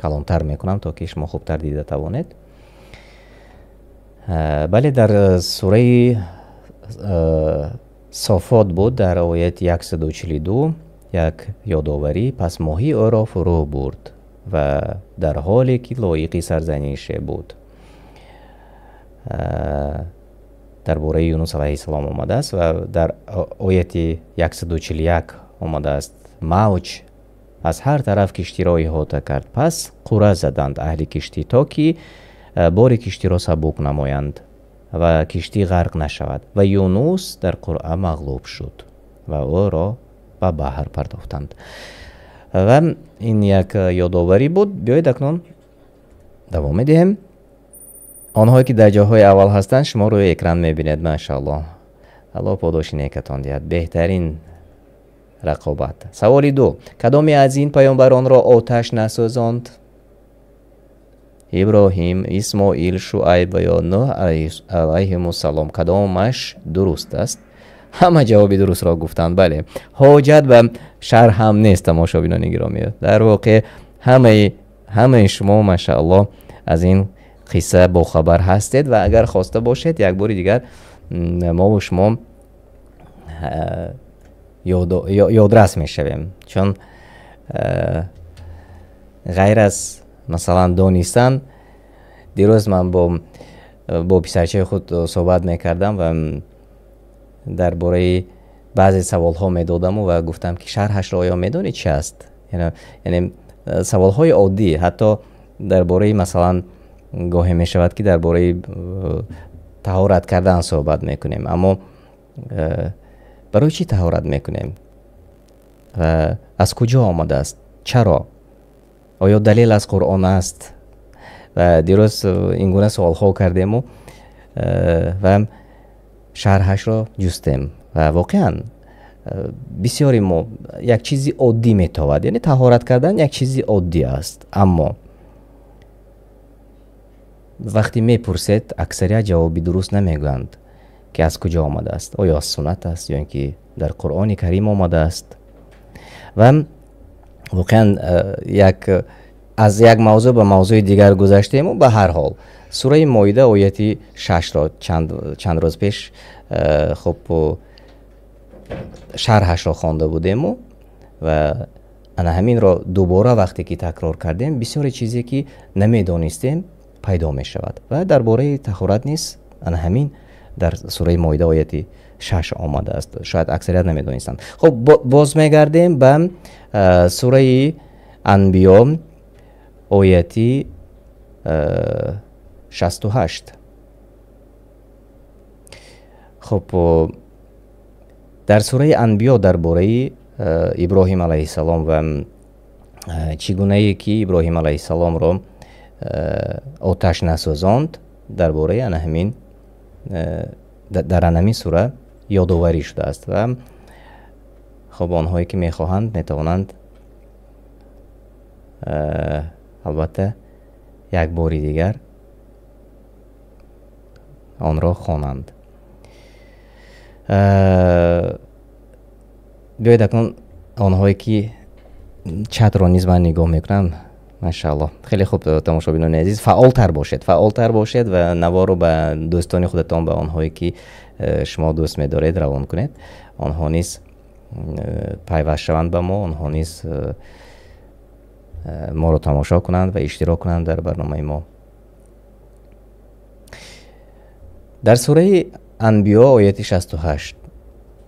کلانتر میکنم تا که شما خوبتر دیده توانید. بله، در سوره صافات بود در آیت 142 یک یادآوری: پس ماهی او را فرو برد و در حالی که لایق سرزنش بود. درباره یونس علیه السلام آمده است و در آیت 141 آمده است: موج از هر طرف کشتی را احاطه کرد، پس قره زدند اهل کشتی تا که بار کشتی را سبک نمایند و کشتی غرق نشود و یونس در قره مغلوب شد و او را به بحر پرداختند. و این یک یادآوری بود. بیایید اکنون دوام میدیم. آنهایی که در جاهای اول هستند شما روی اکران میبینید. ماشاءالله، الله پاداش نیکتان دهد. بهترین رقابت. سوال 2: کدامی از این پیامبران را آتش نسوزاند؟ ابراهیم، اسماعیل، شعیب و یا نوح علیهم السلام. کدامش درست است؟ همه جوابی درست را گفتند. بله، حاجت و شرح هم نیست تماشابینان گرامی. در واقع همه شما ماشاءالله از این قصه با خبر هستید و اگر خواسته باشید یک بار دیگر ما و شما یادرس میشویم، چون غیر از مثلا دانستن، دیروز من با پسرچه خود صحبت میکردم و درباره بعضی سوال ها میدادم و گفتم که شرحش را آیا میدونید چی است؟ یعنی سوال های عادی، حتی درباره مثلا گاهی می شود که درباره طهارت کردن صحبت میکنیم، اما برای چی طهارت میکنیم و از کجا آمده است؟ چرا؟ آیا دلیل از قرآن است؟ و دیروز این گونه سوال ها کردیم و شرحش را جستیم و واقعا بسیاری ما یک چیزی عادی میتواند، یعنی طهارت کردن یک چیزی عادی است، اما وقتی میپرسید اکثریت جوابی درست نمیگویند که از کجا آمده است. آیا از سنت است یا اینکه در قرآن کریم آمده است؟ و واقعا از یک موضوع به موضوع دیگر گذشتیم و به هر حال سوره مائده آیه 6 را چند روز پیش خب شرحش را خوانده بودیم و انا همین را دوباره وقتی که تکرار کردیم بسیاری چیزی که نمیدانستیم پیدا می شود و درباره طهارت نیست انا همین در سوره مائده آیه 6 آمده است. شاید اکثریت نمیدانستند. خب باز میگردیم به سوره انبیا آیه 68. خب در سوره انبیا درباره ابراهیم علیه السلام و چگونه ای که ابراهیم علیه السلام را آتش نسوزاند درباره همین در همین سوره یادآوری شده است و خب آنهایی که میخواهند میتوانند البته یک باری دیگر آن را خوانند. بیایید اکنون آنهایی که چت را نیز من نگاه میکنم ماشاءالله خیلی خوب تماشابینان عزیز فعالتر باشید و نوا رو به دوستان خودتان، به آنهایی که شما دوست می‌دارید روان کنید، آنها نیز پیوست شوند به ما، آنها نیز ما رو تماشا کنند و اشتراک کنند در برنامه ما. در سوره انبیا آیه 68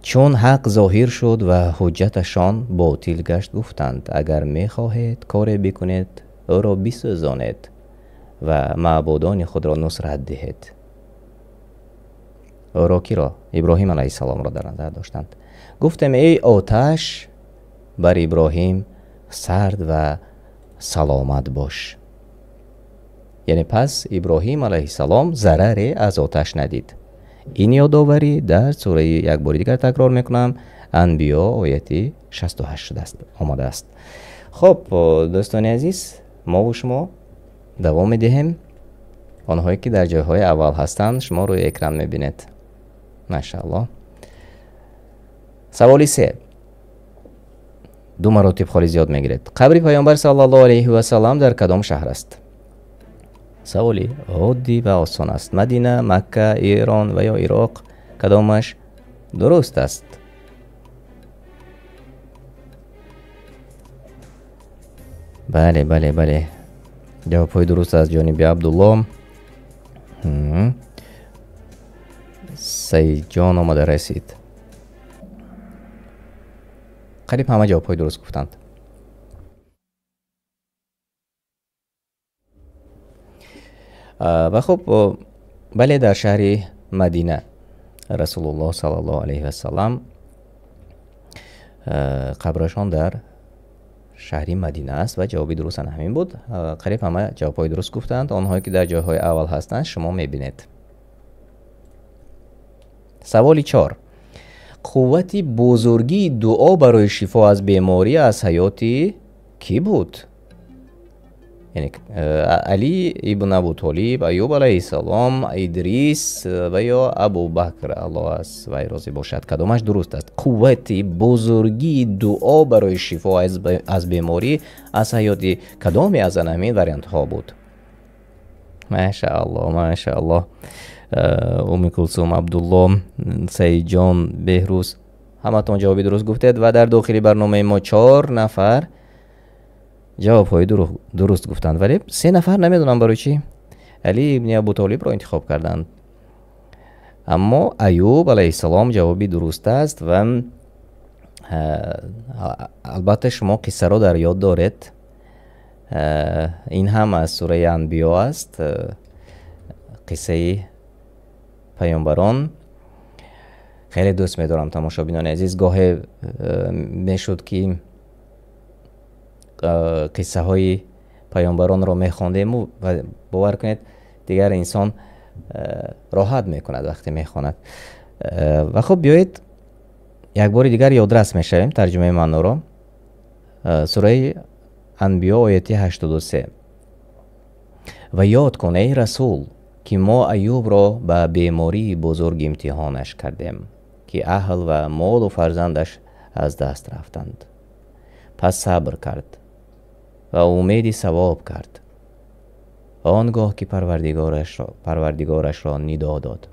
چون حق ظاهر شد و حجتشان باطل گشت گفتند اگر می‌خواهید کاری بکنید او را بسوزانید و معبودان خود را نصرت دهید. او را کی را؟ ابراهیم علیه السلام را در نظر داشتند. گفتم ای آتش بر ابراهیم سرد و سلامت باش. یعنی پس ابراهیم علیه السلام ضرری از آتش ندید. این یادآوری در سوره یک بار دیگر تکرار میکنم انبیا آیه 68 آمده است. خب دوستان عزیز ما و شما دوام میدهیم. آنهایی که در جایهای اول هستند شما روی اکران میبینید ماشاءالله. سوالی 3 2 مراتب خالی زیاد میگیرد. قبر پیامبر صلی الله علیه و سلم در کدام شهر است؟ سوالی عادی و آسان است. مدینه، مکه، ایران و یا عراق، کدامش درست است؟ بله جواب های درست از جانب عبدالله. سید جان آمده رسید. قریب همه جواب های درست گفتند. و خب بله در شهر مدینه رسول الله صلی الله علیه و سلم قبرشان در شهری مدینه است و جوابی درست همین بود. قریب همه جوابهای درست گفتند. آنهایی که در جاهای اول هستند شما میبینید. سوالی 4 قوت بزرگی دعا برای شفا از بیماری از حیات کی بود؟ یعنی علی ابن ابو طالب، ایوب علیه السلام، ادریس و یا ابو بکر الله از وی راضی باشد، کدامش درست است؟ قوت بزرگی دعا برای شفا از بیماری از حیات کدامی از همین وریانت ها بود؟ ماشاءالله ام کلثوم، عبدالله، سعید جان، بهروز همتون جوابی درست گفتید و در داخلی برنامه ما 4 نفر جواب های درست گفتند ولی 3 نفر نمیدونم برای چی علی ابن ابو طالب را انتخاب کردند. اما ایوب علیه السلام جوابی درست است و البته شما قصه را در یاد دارید. این هم از سوره انبیا است. قصه پیامبران. خیلی دوست می‌دارم تماشابینان عزیز، گاهی میشد که قصه های پیامبران رو میخوندیم و باور کنید دیگر انسان راحت میکند وقتی میخواند. و خب بیایید یک بار دیگر یادرس میشویم ترجمه معنی رو. سوره انبیا آیه 83. و یاد کن ای رسول که ما ایوب را به بیماری بزرگ امتحانش کردیم که اهل و مال و فرزندش از دست رفتند. پس صبر کرد و امیدی ثواب کرد. آنگاه که پروردگارش را ندا داد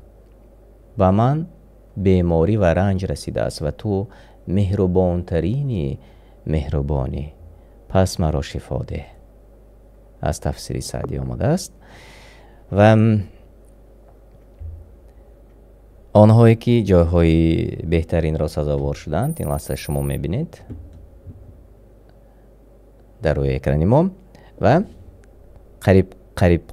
و من بیماری و رنج رسیده است و تو مهربان ترینی مهربانی، پس مرا شفا ده. از تفسیر سعدی آمده است. و آنهایی که جایهای بهترین را سزاوار شدند این لحظه شما میبینید در روی اکران ما. و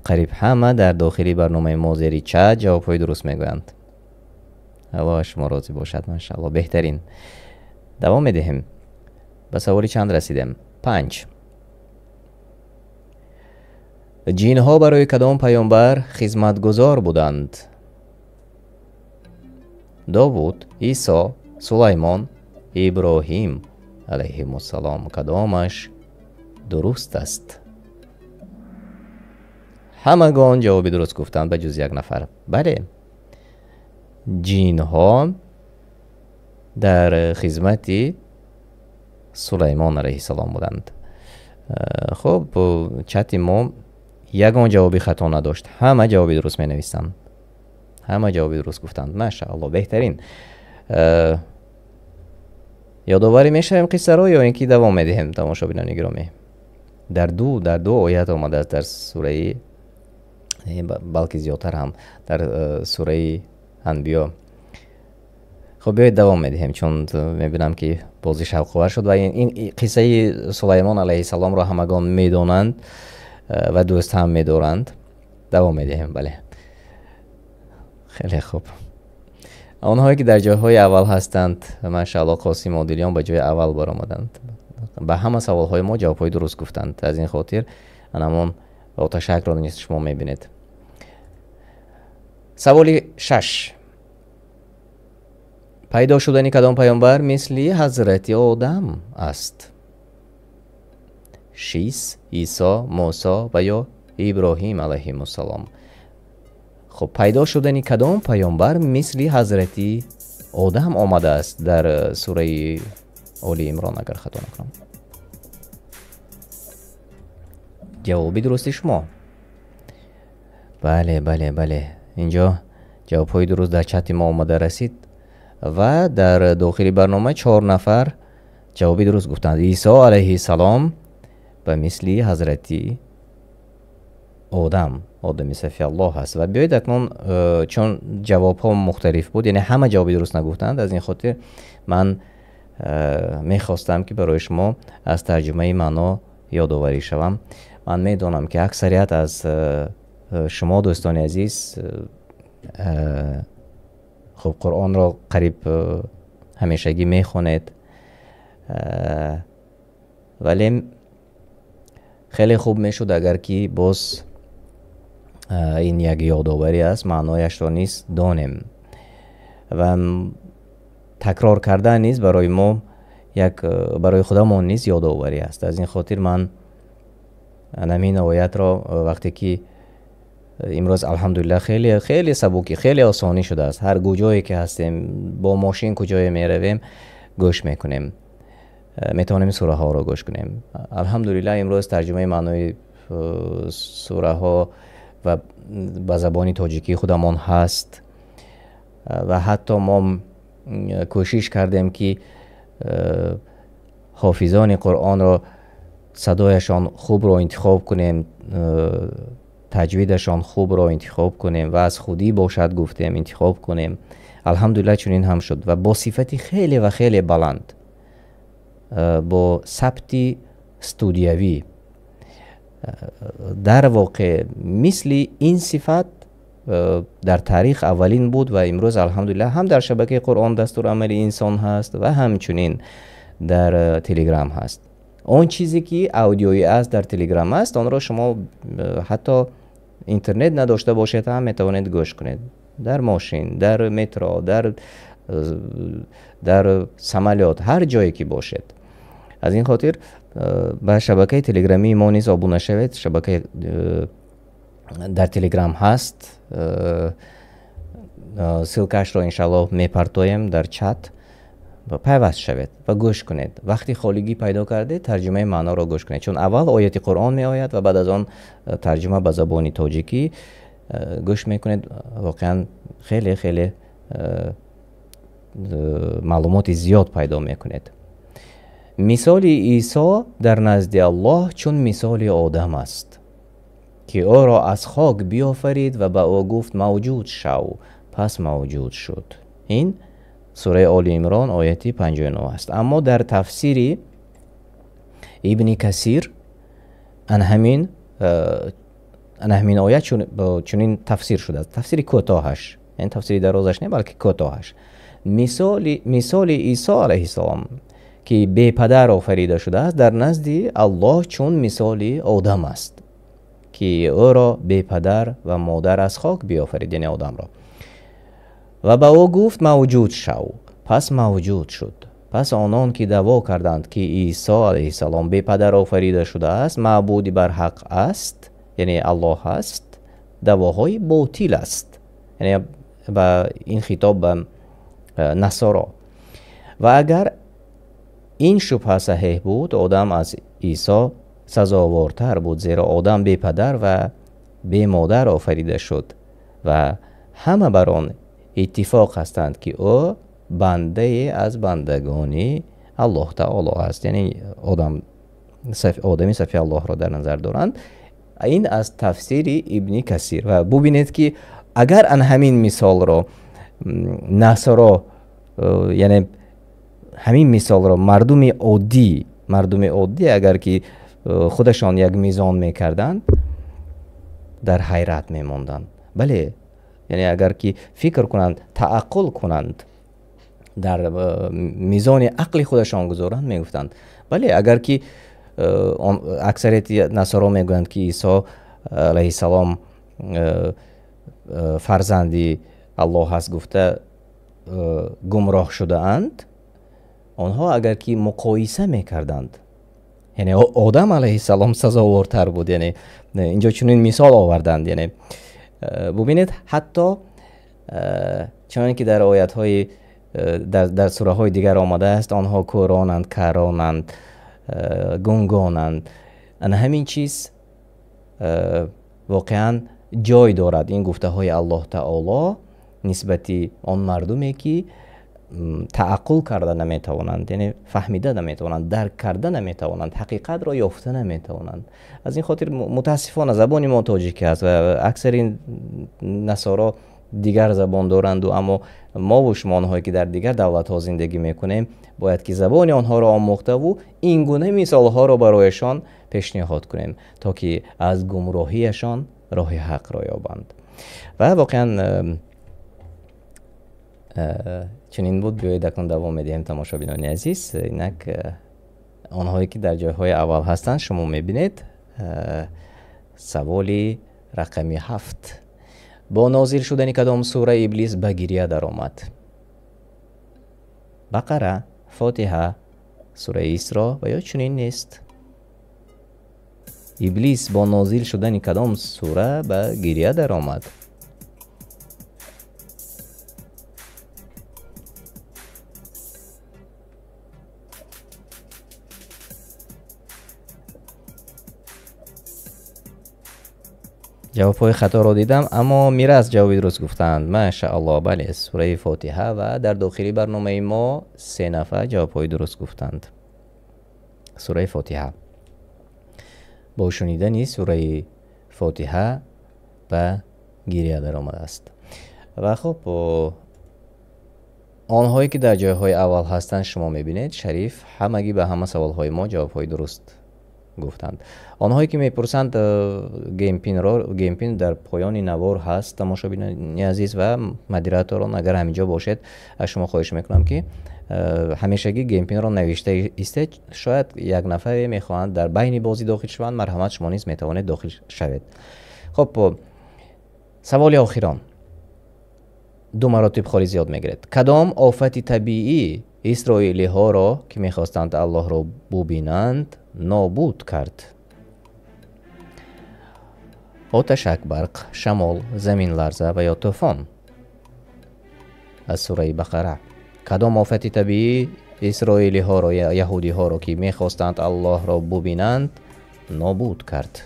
قریب همه در داخلی برنامه ما زیر چت جوابهای درست میگویند. هوا شما راضی باشد ماشاءالله. بهترین. دوام میدهیم. به سوالی چند رسیدیم؟ 5. جینها برای کدام پیامبر خدمتگزار بودند؟ داوود، عیسی، سلیمان، ابراهیم علیهم السلام. کدامش درست است؟ همگان جواب درست گفتند به جز یک نفر. بله، جینها در خدمت سلیمان علیه السلام بودند. خب چت ما یگان جوابی خطا نداشت، همه جوابی درست می نویستند، همه جوابی درست گفتند. ماشاءالله. بهترین. یادآوری میشیم قصه رو یا اینکه دوام میدهیم تماشابینان گرامی؟ در دو آیات آمده است در سوره، بلکه زیادتر هم در سوره انبیا. خب بیایید دوام میدهیم چون میبینم که بازی شوق‌آور شد و این قصه سلیمان علیه السلام را همگان میدانند و دوست هم میدارند. دوام میدهیم. بله، خیلی خوب. آنهایی که در جایهای اول هستند ماشاءالله قاسم و دیلیان به جای اول برآمدند. به همه سوالهای ما جوابهای درست گفتند. از این خاطر انمون با تشکر را نیست شما میبینید. سوال 6. پیدا شدن کدام پیامبر مثل حضرت آدم است؟ 6. عیسی، موسی و یا ابراهیم علیهم السلام. خب پیدا شدن کدام پیامبر مثل حضرت آدم آمده است در سوره آل عمران اگر خطا نکنم؟ جوابی درستی شما؟ بله. اینجا جوابهای درست در چت ما آمده رسید و در داخلی برنامه 4 نفر جوابی درست گفتند. عیسی علیه السلام به مثل حضرت آدم صفی الله هست. و بیایید اکنون چون جواب ها مختلف بود، یعنی همه جوابی درست نگفتند، از این خاطر من میخواستم که برای شما از ترجمه معنا یادآوری شوم. من میدونم که اکثریت از شما دوستان عزیز خب قرآن را قریب همیشگی میخونید، ولی خیلی خوب میشد اگر که باز این یک یادآوری است، معنایش را نیز دانیم و تکرار کردن نیز برای ما برای خودمان نیز یادآوری است. از این خاطر من همین آیات را وقتی که امروز الحمدلله خیلی سبکی، خیلی آسانی شده است، هر کجایی که هستیم با ماشین کجای میرویم گوش میکنیم، میتونیم سوره ها رو گوش کنیم. الحمدلله امروز ترجمه معنای سوره ها و به زبان تاجیکی خودمان هست و حتی ما کوشش کردیم که حافظان قرآن را صدایشان خوب رو انتخاب کنیم، تجویدشان خوب رو انتخاب کنیم و از خودی باشد گفتیم انتخاب کنیم. الحمدلله چنین هم شد و با صفتی خیلی و خیلی بلند، با ثبت استودیوی. در واقع مثل این صفت در تاریخ اولین بود و امروز الحمدلله هم در شبکه قرآن دستورالعمل انسان هست و همچنین در تلگرام هست. اون چیزی که اودیویی است در تلگرام است، آن را شما حتی اینترنت نداشته باشید هم میتوانید گوش کنید، در ماشین، در مترو، در سمالیات، هر جایی که باشید. از این خاطر به شبکه تلگرامی ما نیز ابونه شوید. شبکه در تلگرام هست، سیلکش را انشالله میپرتویم در چت و پیوست شوید و گوش کنید. وقتی خالگی پیدا کرده ترجمه معنا را گوش کنید، چون اول آیت قرآن می آید و بعد از آن ترجمه به زبان تاجیکی گوش میکنید. واقعا خیلی خیلی معلومات زیاد پیدا میکنید. مثال عیسی در نزد الله چون مثال آدم است که او را از خاک بیافرید و به او گفت موجود شو، پس موجود شد. این سوره آل عمران آیت 59 است. اما در تفسیر ابن کثیر ان همین آیت چنین تفسیر شده است. تفسیر کوتاهش، این تفسیر درازش نه بلکه کوتاهش. مثال عیسی علیه السلام که بی پدر آفریده شده است در نزد الله چون مثال آدم است که او را بی پدر و مادر از خاک بیافرید، یعنی آدم را، و به او گفت موجود شو، پس موجود شد. پس آنان که دعوا کردند که عیسی علیه السلام بی پدر آفریده شده است، معبودی بر حق است، یعنی الله است، دعواهای باطل است. یعنی با این خطاب به نصارا. و اگر این شبهه صحیح بود، آدم از عیسی سزاوارتر بود، زیرا آدم بی پدر و بی مادر آفریده شد و همه بر آن اتفاق هستند که او بنده از بندگانی الله تعالی است. یعنی آدمی صفی الله را در نظر دارند. این از تفسیر ابن کثیر. و ببینید که اگر ان همین مثال را نصارا، یعنی همین مثال را مردم عادی اگر که خودشان یک میزان میکردند در حیرت میموندند. بله، یعنی اگر که فکر کنند، تعقل کنند، در میزان عقل خودشان گذارند، میگفتند بله. اگر که اکثریت نصارا میگویند که عیسی علیه السلام فرزندی الله هست گفته گمراه شده اند، آنها اگر که مقایسه میکردند، یعنی آدم علیه السلام سزاوارتر بود، یعنی اینجا چنین مثال آوردند. یعنی ببینید حتی چنانکه که در آیات های در سوره های دیگر آمده است، آنها کورانند، کرانند، گنگانند. همین چیز واقعا جای دارد. این گفته های الله تعالی نسبتی آن مردمی که تعقل کرده نمیتوانند، یعنی فهمیده نمیتوانند، درک کرده نمیتوانند، حقیقت را یافته نمیتوانند. از این خاطر متاسفانه زبان ما تاجیکی است و اکثر این نصارا دیگر زبان دارند، و اما ما و شما آنهایی که در دیگر دولت ها زندگی میکنیم باید که زبان آنها را آموخته و این گونه مثال ها را برایشان پیشنهاد کنیم تا که از گمراهیشان راه حق را یابند. و واقعا چنین بود. بیایید اکنون دوام میدیم تماشابینان عزیز. اینک آنهایی که در جایهای اول هستند شما میبینید سوالی رقمی 7: با نازل شدن کدام سوره ابلیس به گریه در آمد؟ بقره، فاتحه، سوره اسراء و یا چنین نیست؟ ابلیس با نازل شدن کدام سوره به گریه در آمد؟ جوابهای خطا را دیدم، اما میره از جوابی درست گفتند. ماشاءالله. بله، سوره فاتحه و در داخلی برنامه ما 3 نفر جوابهای درست گفتند. سوره فاتحه. با شنیدن سوره فاتحه و گریه در آمده است. و خب آنهایی که در جایهای اول هستند شما میبینید شریف همگی به همه سوالهای ما جوابهای درست گفتند. آنهایی که میپرسند گیم پین در پایان نوار هست، تماشابینان عزیز و مدیریتوران اگر همینجا باشد از شما خواهش میکنم که همیشگی گیم پین را نوشته استید، شاید یک نفر میخواهند در بین بازی داخل شوند، مرحمت شما نیز میتوانید داخل شوید. خب سوال آخران 2 مراتب خالی زیاد میگیرد. کدام آفت طبیعی اسرائیلی ها را که میخواستند الله را ببینند نابود کرد؟ آتشک، برق، شمال، زمین لرزه و یا طوفان. از سوره بقره. کدام آفت طبیعی اسرائیلی ها را یا یهودی ها را که میخواستند الله را ببینند نابود کرد؟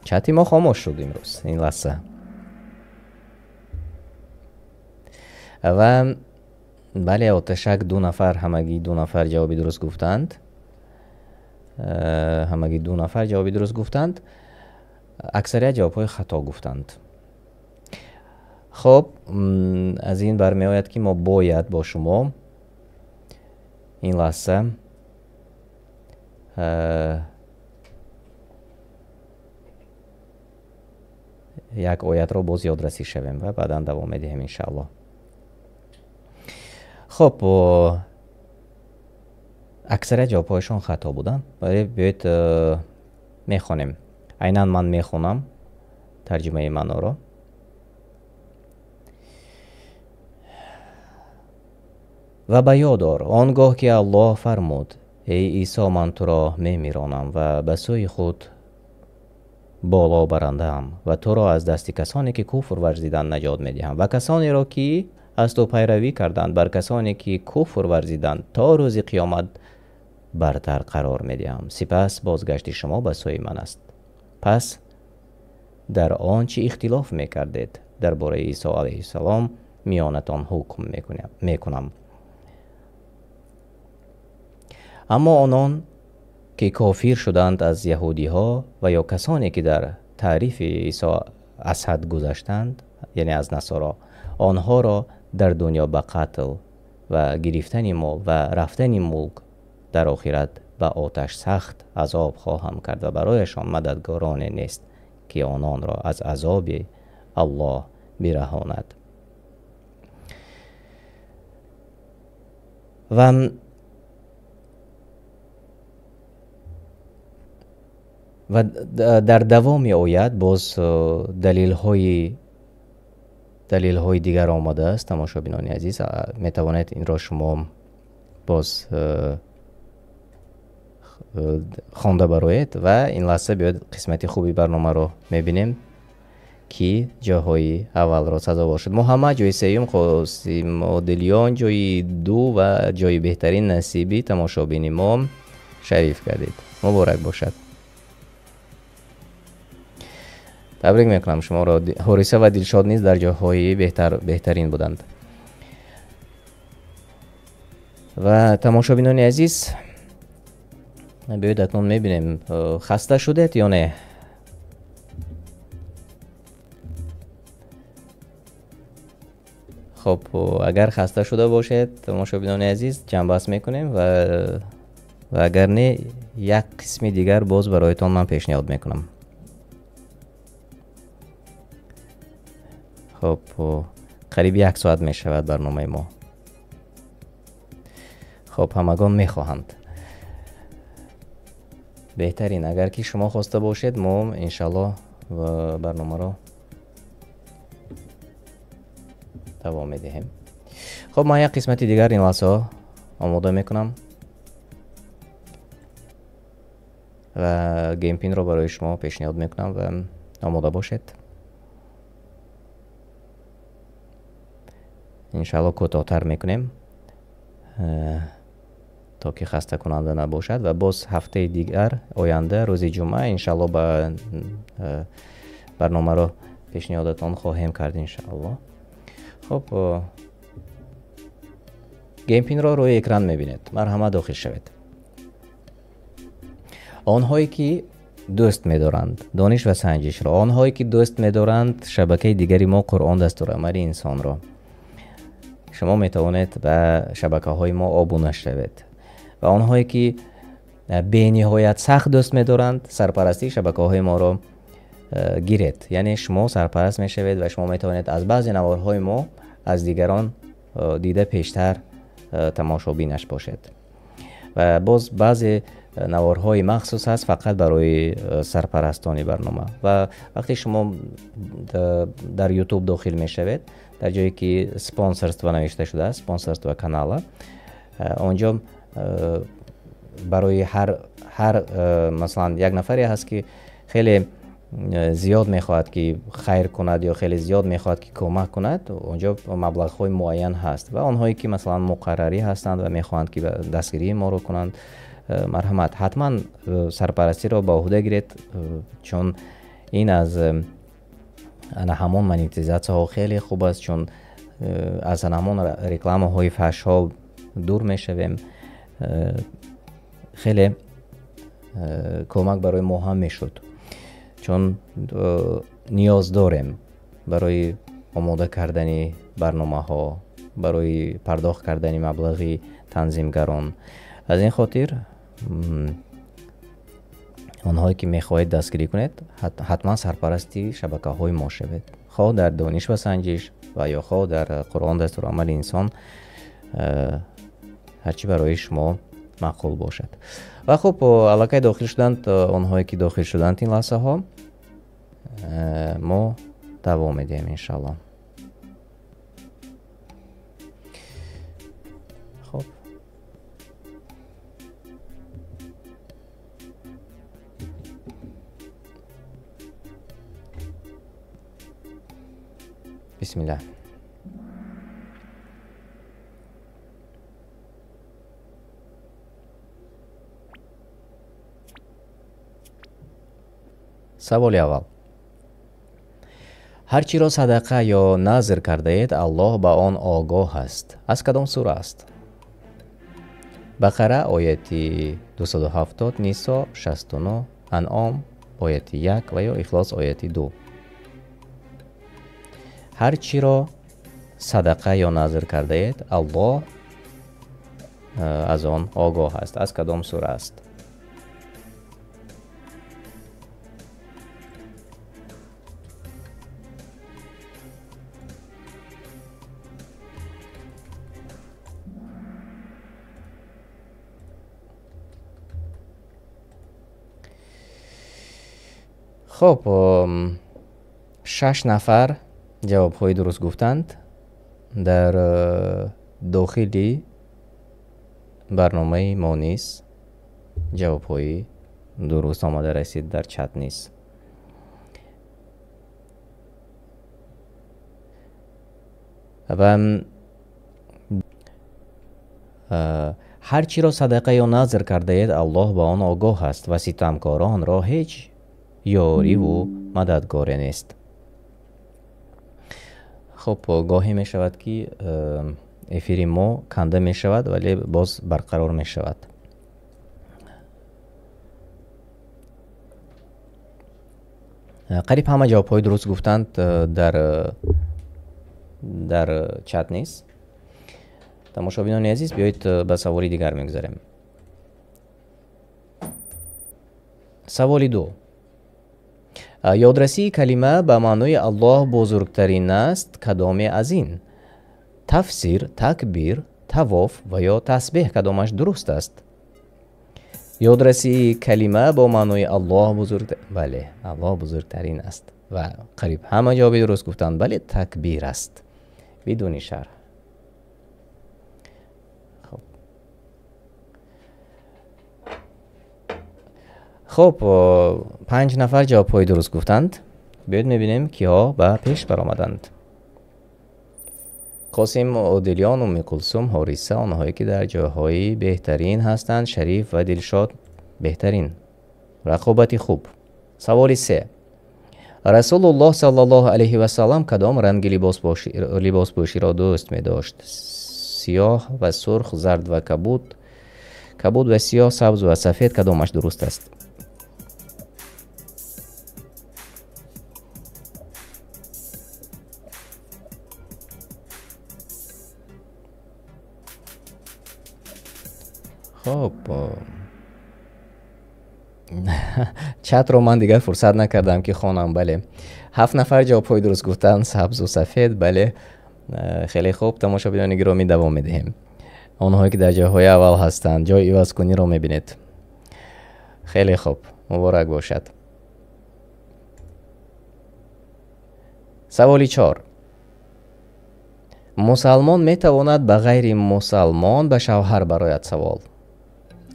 چتی ما خاموش شد امروز این لحظه. و بله آتشک 2 نفر، همگی 2 نفر جوابی درست گفتند. همگی 2 نفر جوابی درست گفتند. اکثریت جوابهای خطا گفتند. خب از این برمی آید که ما باید با شما این لحظه یک آیت را باز یادرسی شویم و بعدا دوام میدهیم انشاءالله. خب اکثر جوابهایشان خطا بودن، ولی بیایید میخونیم. عیناً من میخونم ترجمه معنا را. و به یاد آر آنگاه که الله فرمود ای عیسی من تو را میمیرانم و به سوی خود بالا برنده ام و تو را از دست کسانی که کفر ورزیدند نجات میدهم و کسانی را که از تو پیروی کردند بر کسانی که کفر ورزیدند تا روز قیامت برتر قرار میدهم. سپس بازگشت شما به سوی من است. پس در آنچه اختلاف میکردید درباره عیسی علیه السلام میانتان حکم میکنم. اما آنان که کافر شدند از یهودی ها و یا کسانی که در تعریف عیسی از حد گذشتند، یعنی از نصارا، آنها را در دنیا به قتل و گرفتن مال و رفتن ملک در آخرت به آتش سخت عذاب خواهم کرد و برایشان مددگاران نیست که آنان را از عذاب الله برهاند. و در دوام آیت باز دلیل های دیگر آمده است. تماشابینان عزیز می توانید این را شما باز خوانده برایید و این لحظه بیاید قسمت خوبی برنامه را می بینیم که جاهای اول را سزاوار شد. محمد جای سیوم، قاسم عادلیان جای 2 و جای بهترین نصیبی تماشابین ما شریف کردید. مبارک باشد. تبریک میکنم شما را. حریصه و دلشاد نیز در جاهای بهترین بودند. و تماشابینان عزیز بیایید اکنون میبینیم خسته شدید یا نه؟ خب اگر خسته شده باشید تماشابینان عزیز جنب بحث میکنیم و اگر نه یک قسم دیگر باز برایتان من پیشنهاد میکنم. خب قریب 1 ساعت می شود برنامه ما. خب همگان می خواهند. بهترین اگر که شما خواسته باشید ما انشالله برنامه را دوام می دهیم. خب ما یک قسمت دیگر این لحظه آماده می کنم و گیم پین را برای شما پیشنهاد می کنم و آماده باشید. انشاءالله کوتاه‌تر میکنیم تا که خسته کننده نباشد و باز هفته دیگر آینده روز جمعه انشاءالله به برنامه را پیشنهادتان خواهیم کرد انشاءالله. خب گیم پین را روی اکران میبینید. مرحمت داخل شوید. آنهایی که دوست می‌دارند دانش و سنجش را، آنهایی که دوست می‌دارند شبکه دیگری ما قرآن دستورالعمل انسان را، شما میتوانید به شبکه های ما آبونه شوید. و آنهایی که بینهایت سخت دوست می‌دارند سرپرستی شبکه‌های ما را گیرید. یعنی شما سرپرست می‌شوید و شما می‌توانید از بعضی نوارهای ما از دیگران دیده پیشتر تماشابینش باشید. و باز بعضی نوارهای مخصوص هست فقط برای سرپرستانی برنامه. و وقتی شما در یوتیوب داخل می‌شوید، در جایی که سپانسرز و نوشته شده است، سپانسرز و کانال، اونجا برای هر مثلا یک نفری هست که خیلی زیاد میخواهد که خیر کند یا خیلی زیاد میخواهد که کمک کند، اونجا مبلغ های معین هست و آنهایی که مثلا مقرری هستند و میخواهند که دستگیری ما رو کنند، مرحمت حتما سرپرستی را با عهده گیرید، چون این از همون مانیتیزاسیون ها خیلی خوب است، چون از همون رکلام های فحش ها دور میشویم. خیلی کمک برای ما هم میشد، چون نیاز داریم برای آماده کردن برنامه ها، برای پرداخت کردن مبلغی تنظیمگران. از این خاطر آنهایی که میخواهید دستگیری کنید حتما سرپرستی شبکه های ما شوید، خواه در دانش و سنجش و یا خواه در قرآن دستور عمل انسان، هرچی برای شما معقول باشد. و خب علاقه داخل شدند آنهایی که داخل شدند این لحظه ها، ما دوام میدیم انشالله. خب بسم الله. سوال اول: هرچی را صدقه یا نذر کرده اید الله به آن آگاه است. از کدام سوره است؟ بقره آیت 270، نیسا 69، انعام آیت 1 و یا اخلاص آیت 2. هرچی را صدقه یا نذر کرده اید الله از آن آگاه است. از کدام سوره است؟ خب 6 نفر جواب های درست گفتند. در داخلی برنامه ما نیست، جواب های درست آمده رسید در چت نیست. و هرچی را صدقه یا نذر کرده اید الله با آن آگاه است و ستمکاران را هیچ یاری و مددگاری نیست. خب گاهی می شود که افیر ما کنده می شود ولی باز برقرار می شود. قریب همه جواب های درست گفتند در چت نیست. تماشابینان عزیز بیایید به سوالی دیگر میگذاریم. سوالی 2: یادرسی کلمه به معنای الله بزرگترین است کدام از این؟ تفسیر، تکبیر، طواف و یا تسبیح کدامش درست است؟ یادرسی کلمه با معنای الله بله الله بزرگترین است و قریب همه جواب درست گفتند. بله تکبیر است بدون شرح. خب 5 نفر جواب های درست گفتند. بیاید میبینیم که ها به پیش برآمدند. قاسم، عادلیان، ام کلثوم، حارثه، آنهایی که در جاهای بهترین هستند. شریف و دلشاد بهترین. رقابتی خوب. سوال 3: رسول الله صلی الله علیه و سلم کدام رنگ لباس پوشی را دوست می داشت؟ سیاه و سرخ، زرد و کبود و سیاه، سبز و سفید کدامش درست است؟ خب чатро ман дигар фурсат накардам ки хонам. Бале 7 нафар ҷавобҳои дуруст гуфтанд, сабзу сафед. Бале хеле хуб, тамошобинони гиромӣ давом медиҳем. онҳое ки дар ҷойҳои аввал ҳастанд, ҷойи ивазкуниро мебинед. хеле хуб, муборак бошад. саволи 4. мусалмон метавонад ба ғайри мусалмон ба шавҳар барояд? Савол: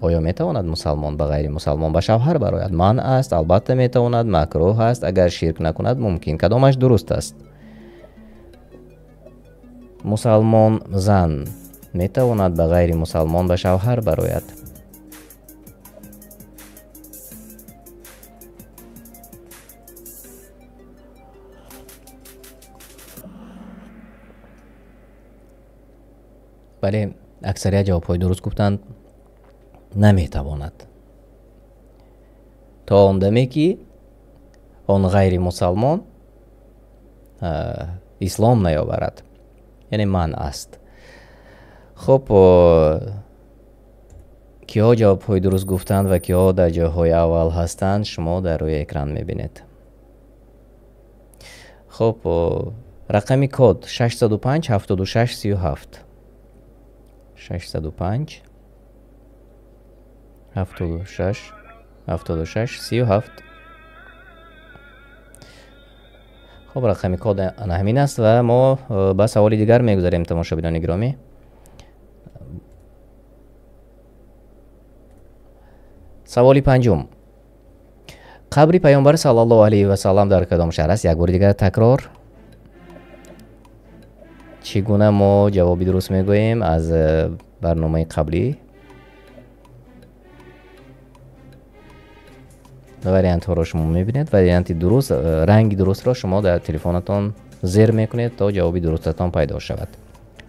оё метавонад мусалмон ба ғайри мусалмон ба шавҳар барояд? ман аст, албатта метавонад. макрӯҳ аст, агар ширк накунад мумкин. кадомаш дуруст аст? мусалмон зан метавонад ба ғайри мусалмон ба шавҳар барояд? бале, аксарият ҷавобҳои дуруст гуфтанд наметавонад. то он даме ки он ғайри мусалмон ислом наёварад, яъне ман аст. хуб, киҳо ҷавобҳои дуруст гуфтанд ва киҳо дар ҷойҳои аввал ҳастанд, шумо дар рӯи экран мебинед. хуб, рақами код 605 76 37. 605 76 76 37. хуб, рақами код ана ҳамин аст ва мо ба саволи дигар мегузарем. тамошобинони гиромӣ, саволи 5. қабри паёмбар саллаллоҳу алайҳи ва саллам дар кадом шаҳр аст? як бори дигар такрор. чӣ гуна мо ҷавоби дуруст мегӯем аз барномаи қаблӣ? вариантҳоро шумо мебинед. варианти дуруст, ранги дурустро шумо дар телефонатон зер мекунед то ҷавоби дурустатон пайдо шавад.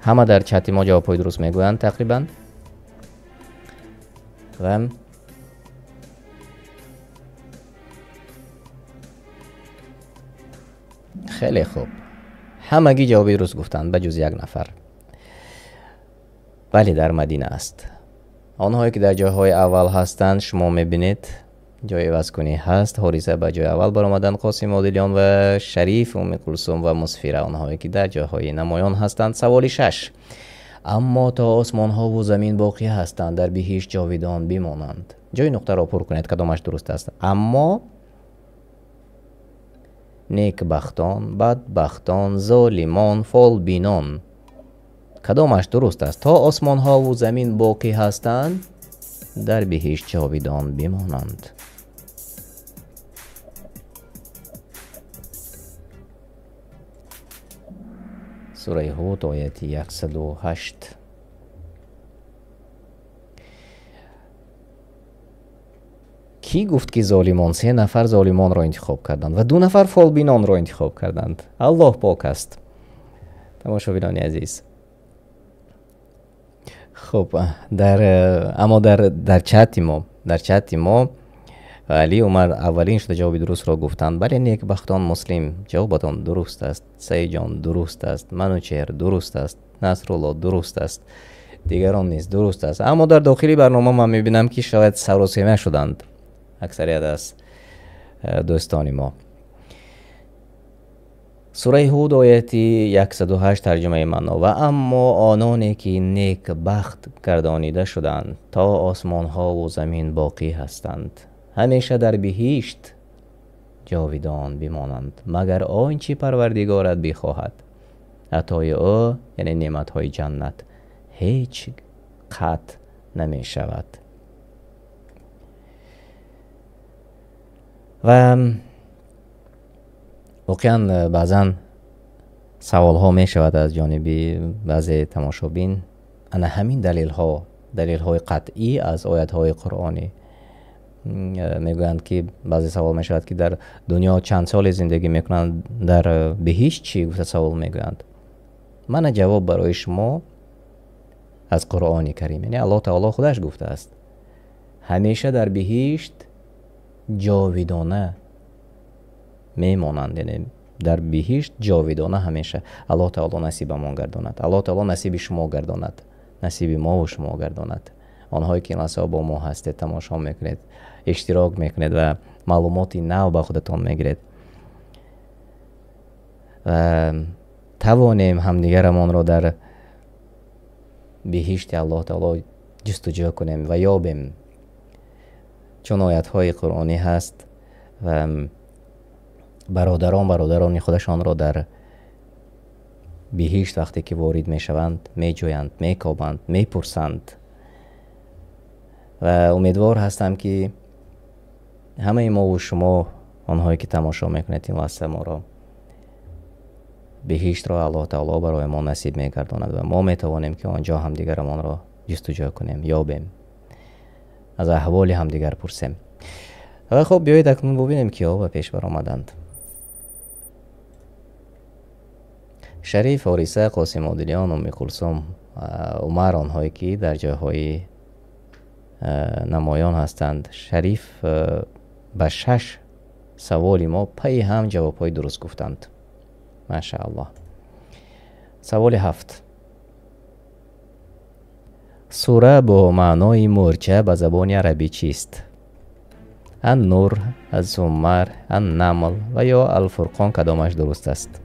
ҳама дар чати мо ҷавобҳои дуруст мегӯянд тақрибан. ва хеле хуб, ҳамагӣ ҷавоби дуруст гуфтанд ба ҷуз як нафар. бале, дар Мадина аст. онҳое ки дар ҷойҳои аввал ҳастанд, шумо мебинед ҷои ивазкунӣ ҳаст. ҳориса ба ҷои аввал баромаданд, қосим одилиён ва шариф, уми кулсум ва мусфира онҳое ки дар ҷойҳои намоён ҳастанд. саволи 6. аммо то осмонҳову замин боқӣ ҳастанд, дар биҳишт ҷовидон бимонанд. ҷои нуқтаро пур кунед, кадомаш дуруст аст? аммо некбахтон, бадбахтон, золимон, фолбинон. кадомаш дуруст аст? то осмонҳову замин боқӣ ҳастанд, дар биҳишт ҷовидон бимонанд. сураи ҳуд ояти 108. ки гуфт ки золимон? 3 нафар золимонро интихоб карданд ва 2 нафар фолбинонро интихоб карданд. аллоҳ пок аст. тамошобинони азиз, хуб, аммо дар чати мо Али Умар аввалин шуда ҷавоби дурустро гуфтанд. бале, некбахтон муслим, ҷавоботон дуруст аст. Саиҷон дуруст аст. Манучер дуруст аст. Насрулло дуруст аст. дигарон низ дуруст аст. аммо дар дохили барнома ман мебинам ки шояд саросема шуданд аксарият аз дӯстони мо. сураи ҳуд ояти 108 тарҷумаи маъно: ва аммо ононе ки некбахт гардонида шуданд, то осмонҳову замин боқӣ ҳастанд, ҳамеша дар биҳишт ҷовидон бимонанд, магар он чӣ парвардигорат бихоҳад. атои ӯ, яъне неъматҳои ҷаннат, ҳеҷ қатъ намешавад. ва воқеан баъзан саволҳо мешавад аз ҷониби баъзе тамошобин. ана ҳамин далелҳои қатъӣ аз оятҳои қуръонӣ. мегӯянд ки баъзе савол мешавад ки дар дунё чанд соли зиндагӣ мекунанд, дар биҳишт чӣ? гуфта савол мегӯянд. мана ҷавоб барои шумо аз қуръони карим, яъне аллоҳ таоло худаш гуфтааст, ҳамеша дар биҳишт ҷовидона мемонанд, яъне дар биҳишт ҷовидона ҳамеша. аллоҳ таоло насибамон гардонад, аллоҳ таоло насиби шумо гардонад, насиби мову шумо гардонад. آنهایی که این لحظه با ما هستید تماشا میکنید، اشتراک میکنید و معلوماتی نو به خودتون میگیرید و توانیم همدیگرمان را در بهشت الله تعالی جستجو کنیم و یابیم. چون آیت های قرآنی هست و برادران خودشان را در بهشت وقتی که وارد می شوند می جویند، می کابند، می پرسند و امیدوار هستم که همه ما و شما آنهایی که تماشا میکنید این لحظه ما را بهشت را الله تعالی برای ما نصیب میگرداند و ما میتوانیم که آنجا همدیگرمان را جستجو کنیم، یابیم، از احوال همدیگر پرسیم. و خب بیایید اکنون ببینیم کیا به پیش بر آمدند. شریف، آریسه، قاسم عادلیان، ام کلثوم، عمر، آنهایی که در جاهای نمایان هستند. شریف به 6 سوال ما پی هم جوابهای درست گفتند. ماشاءالله. سوال 7. سوره با معنای مورچه به زبان عربی چیست؟ النور، الزمر، النمل و یا الفرقان کدامش درست است؟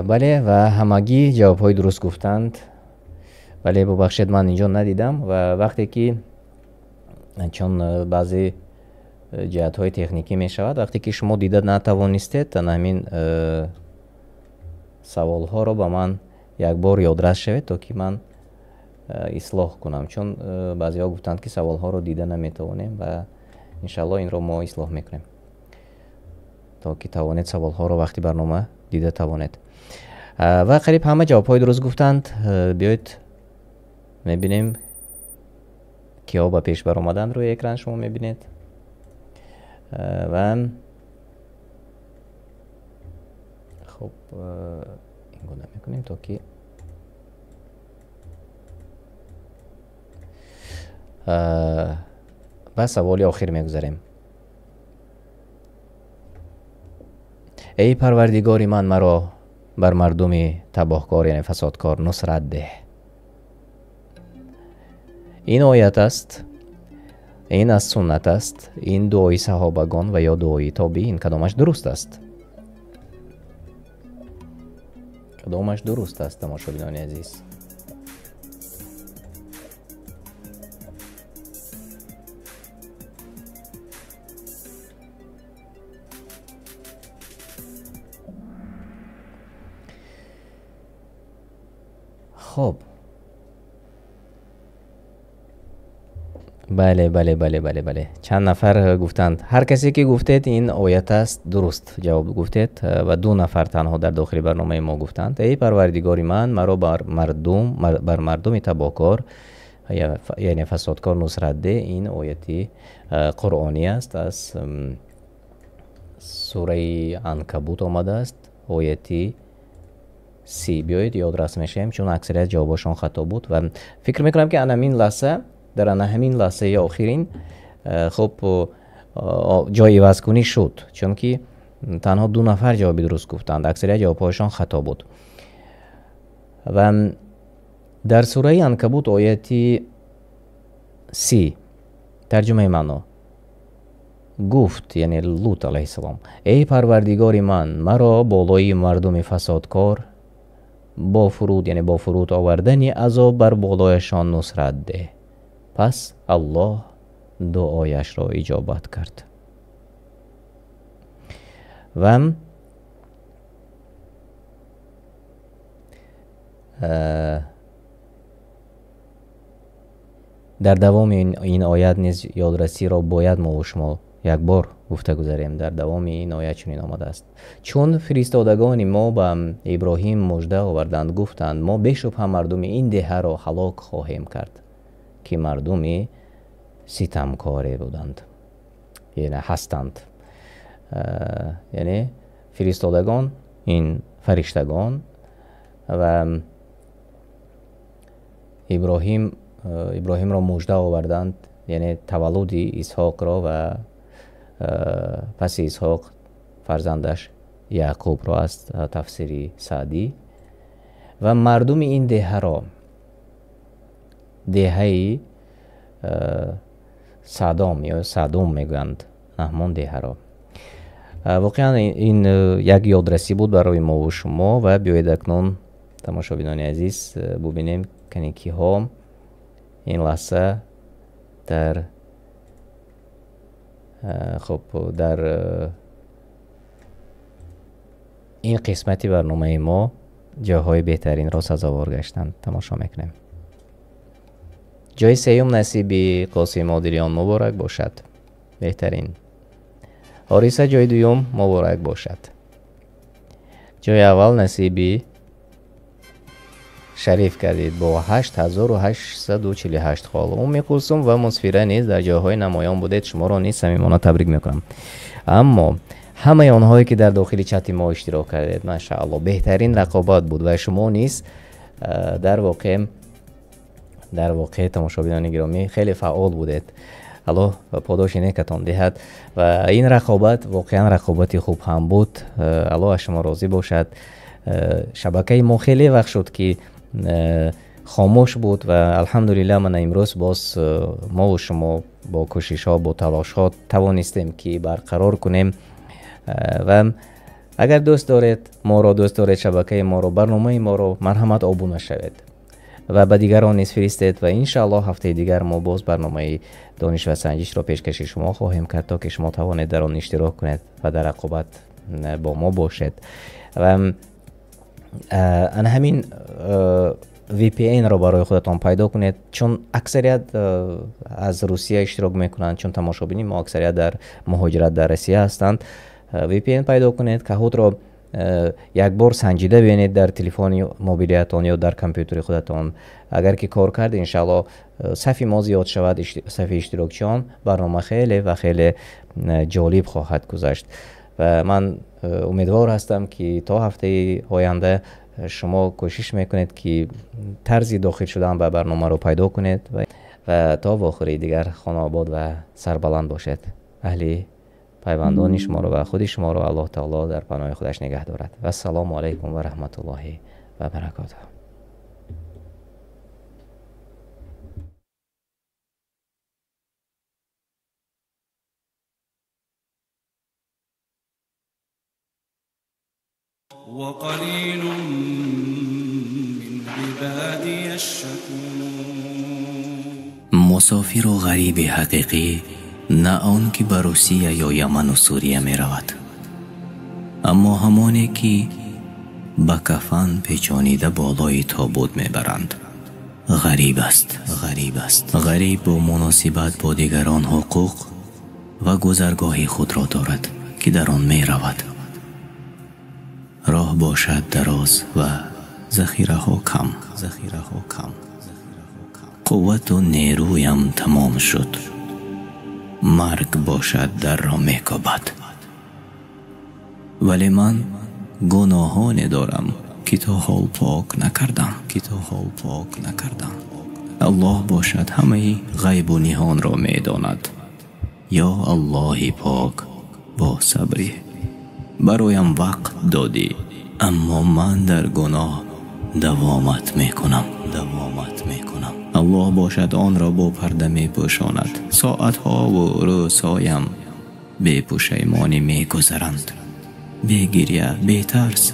بله و همگی جوابهای درست گفتند. بله ببخشید من اینجا ندیدم و وقتی که چون بعضی جهت‌های تکنیکی می شود وقتی که شما دیده نتوانستید همین سوال‌ها رو با من یک بار یادرس شوید تا که من اصلاح کنم، چون بعضی‌ها گفتند که سوال‌ها رو دیده نمیتوانیم و انشالله این رو ما اصلاح میکنیم تا که توانید سوال‌ها رو وقتی برنامه دیده توانید. و قریب همه جواب‌های درست گفتند. بیایید میبینیم کیا به پیش بر آمدند. روی اکران شما میبینید و خب این گونه میکنیم تا که به سوال آخر میگذاریم. ای پروردگار من، مرا بر مردم تباهکار یعنی فسادکار نصرت ده. این آیت است، این از سنت است، این دعای صحابگان و یا دعای تابعین کدامش درست است؟ کدامش درست است تماشاگران عزیز؟ خب بله چند نفر گفتند. هر کسی که گفتید این آیت است درست جواب گفتید و 2 نفر تنها در داخل برنامه ما گفتند ای پروردگار من، مرا بر مردم تباهکار یعنی فسادکار نصرت ده. این آیتی قرآنی است، از سوره عنکبوت آمده است، آیتی 30. بیایید یادرس میشیم چون اکثریت جوابشان خطا بود و فکر میکنم که در همین لحظه آخرین خب جای عوض کنی شد، چون که تنها 2 نفر جواب درست گفتند، اکثریت جوابهایشان خطا بود. و در سوره عنکبوت آیتی 30 ترجمه معنا گفت، یعنی لوط علیه السلام، ای پروردگار من، مرا بالای مردم فسادکار با فرود یعنی با فرود آوردن عذاب بر بالایشان نصرت ده. پس الله دعایش را اجابت کرد. و در دوام این آیت نیز یادرسی را باید ما و شما یک بار گفته گذاریم. در دوام این آیت چنین آمده است: چون فرستادگان ما به ابراهیم مژده آوردند، گفتند ما بشبه مردم این دهه را هلاک خواهیم کرد که مردم ستمکار بودند. یعنی هستند. یعنی فرستادگان این فرشتگان و ابراهیم را مژده آوردند، یعنی تولد اسحاق را و پس اسحاق فرزندش یعقوب را است تفسیر سعدی. و مردم این دهه را دهه صدام یا صدوم میگویند، همان دهه را. واقعا این یک یادرسی بود برای ما و شما و بیایید اکنون تماشابینان عزیز ببینیم کنیکی ها این لحظه در این قسمتی برنامه ما جاهای بهترین را سزاوار گشتند. تماشا میکنیم. جای سیوم نصیب قاسم آدریان مبارک باشد، بهترین. آریسا جای دوم مبارک باشد. جای اول نصیبی شریف کردید با 8848 خال. ام کلثوم و مصفیره نیز در جاهای نمایان بودید. شما را نیز صمیمانه تبریک میکنم. اما همه آنهایی که در داخل چت ما اشتراک کردید ماشاءالله بهترین رقابت بود و شما نیز در واقع تماشابینان گرامی خیلی فعال بودید. الله پاداش نیکتان دهد و این رقابت واقعا رقابتی خوب هم بود. الله از شما راضی باشد. شبکه ما خیلی وقت شد که خاموش بود و الحمدلله من امروز باز ما و شما با کوشش ها با تلاش ها توانستیم که برقرار کنیم. و اگر دوست دارید ما را، دوست دارید شبکه ما را، برنامه ما را، مرحمت ابونه شوید و به دیگران نیز فرستید و انشاءالله هفته دیگر ما باز برنامه دانش و سنجش را پیشکش شما خواهیم کرد تا که شما توانید در آن اشتراک کنید و در رقابت با ما باشید. و همین VPN را برای خودتان پیدا کنید، چون اکثریت از روسیه اشتراک میکنند، چون تماشابینی ما اکثریت در مهاجرت در روسیه هستند. VPN پیدا کنید که خود را یک بار سنجیده بینید در تلفن موبیلیتان یا در کامپیوتر خودتان. اگر که کار کرد انشالله صفی ما زیاد شود، صفی اشتراکچیان، برنامه خیلی و خیلی جالب خواهد گذشت و من امیدوار هستم که تا هفته آینده شما کوشش میکنید که طرزی داخل شدن به برنامه رو پیدا کنید و تا آخری دیگر خانه آباد و سربلند باشد. اهلی پیوندان شما رو و خود شما رو الله تعالی در پناه خودش نگه دارد. و السلام علیکم و رحمت الله و برکاته. وقلیل من عبادی الشکور. مسافر و غریب حقیقی نه آن که به روسیه یا یمن و سوریه می رود، اما همانی که به کفن پیچانیده بالای تابوت می برند. غریب است. غریب با مناسبت با دیگران حقوق و گذرگاه خود را دارد که در آن می رود. راه باشد دراز و ذخیره ها کم. قوت و نیرویم تمام شد. مرگ باشد در را میکوبد. ولی من گناهانی دارم که تا حال پاک نکردم. الله باشد همه غیب و نهان را میداند. یا الله پاک با صبری برایم وقت دادی، اما من در گناه دوامت میکنم. الله باشد آن را با پرده می پوشاند. ساعتها و روزهایم بی پشیمانی می گذرند، بی گریه، بی ترس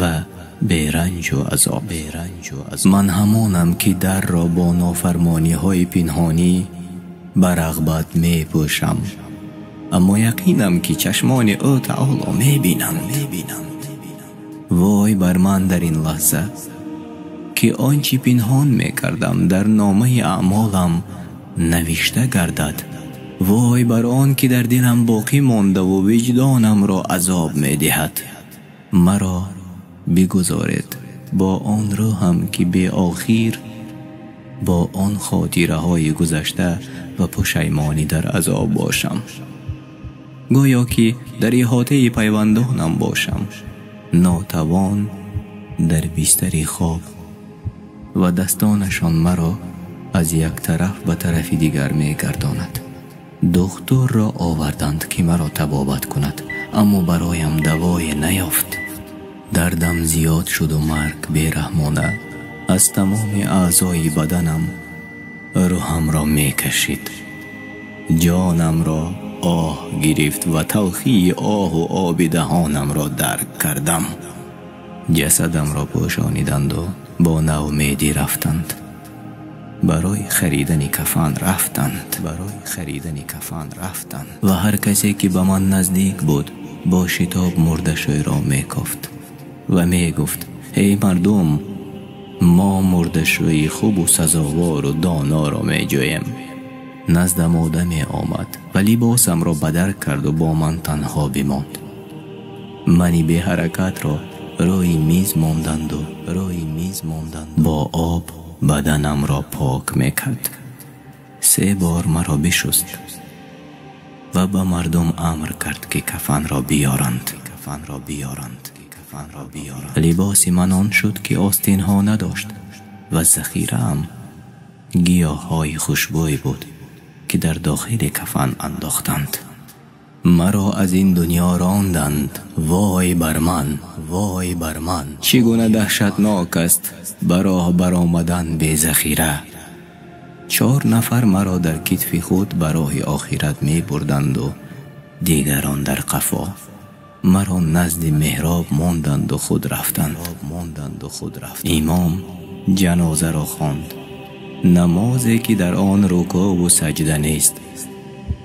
و بی رنج و عذاب. من همانم که در را با نافرمانی های پنهانی بر رغبت می پوشم، اما یقینم که چشمان او تعالی می بینند. وای بر من در این لحظه که آنچه پنهان می کردم در نامه اعمالم نوشته گردد. وای بر آن که در دلم باقی مانده و وجدانم را عذاب می دهد. مرا بگذارید با آن روحم که به آخر با آن خاطره های گذشته و پشیمانی در عذاب باشم. گویا که در احاطه پیوندانم باشم، ناتوان در بستر خواب و دستانشان مرا از یک طرف به طرف دیگر می گرداند. دکتر را آوردند که مرا طبابت کند، اما برایم دوای نیافت. دردم زیاد شد و مرگ بیرحمانه از تمام اعضای بدنم روحم را می کشید. جانم را آه گرفت و تلخی آه و آب دهانم را درک کردم. جسدم را پوشانیدند و با ناامیدی رفتند. برای خریدن کفن رفتند و هر کسی که به من نزدیک بود با شتاب مرده‌شوی را می کفت و می گفت ای مردم، ما مرده‌شوی خوب و سزاوار و دانا را می جویم. نزدم آدمی آمد و لباسم را بدر کرد و با من تنها بماند. منی بی حرکت را روی میز ماندند و با آب بدنم را پاک میکرد. 3 بار مرا بشست و به مردم امر کرد که کفن را بیارند. لباس من آن شد که آستین ها نداشت و ذخیره ام گیاه های خوشبوی بود که در داخل کفن انداختند. مرا از این دنیا راندند. وای بر من، چگونه دهشتناک است براه برآمدن به ذخیره. 4 نفر مرا در کتف خود برای آخرت می بردند و دیگران در قفا. مرا نزد محراب ماندند و خود رفتند. امام جنازه را خواند، نمازی که در آن رکوع و سجده نیست.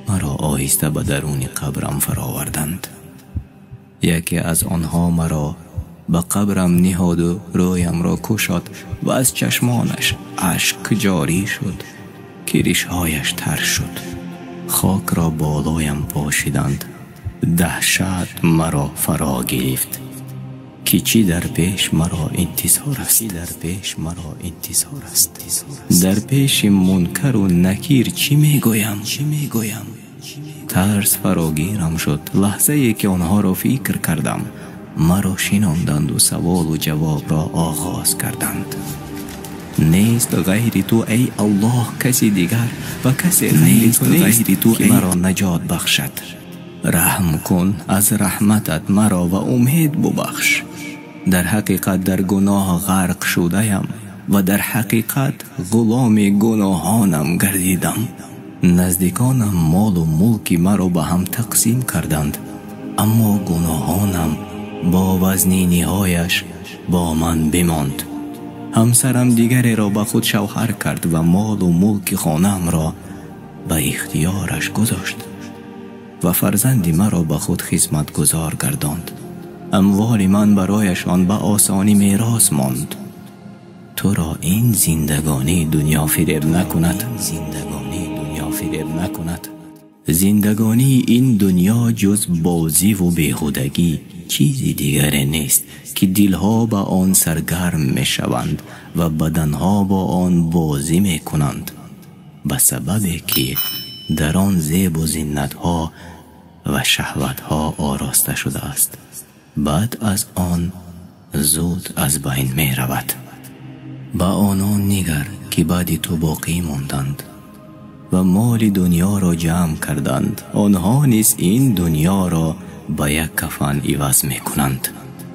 مرا آهسته به درون قبرم فراوردند. یکی از آنها مرا به قبرم نهاد و رویم را کشاد و از چشمانش اشک جاری شد که ریش‌هایش تر شد. خاک را بالایم پاشیدند. دهشت مرا فرا گرفت که چی در پیش مرا انتظار است. در پیش منکر و نکیر چی میگویم؟ ترس فراگیرم شد. لحظه ای که آنها را فکر کردم، مرا شناندند و سوال و جواب را آغاز کردند. نیست غیر تو ای الله کسی دیگر و کسی غیر تو که مرا نجات بخشد. رحم کن از رحمتت مرا و امید ببخش. در حقیقت در گناه غرق شده‌ام و در حقیقت غلام گناهانم گردیدم. نزدیکانم مال و ملکی مرا به هم تقسیم کردند، اما گناهانم با وزنینی‌هایش با من بماند. همسرم دیگری را به خود شوهر کرد و مال و ملک خانه‌ام را به اختیارش گذاشت و فرزندی مرا به خود خدمتگزار گرداند. اموال من برایشان به آسانی میراث ماند. تو را این زندگانی دنیا فریب نکند. زندگانی این دنیا جز بازی و بیهودگی چیزی دیگری نیست که دلها با آن سرگرم می شوند و بدنها با آن بازی می کنند، به سببی که در آن زیب و زینتها و شهوتها آراسته شده است. بعد از آن زود از بین می رود. با آنان نگر که بعد تو باقی ماندند و مال دنیا را جمع کردند. آنها نیز این دنیا را با یک کفن عوض می کنند.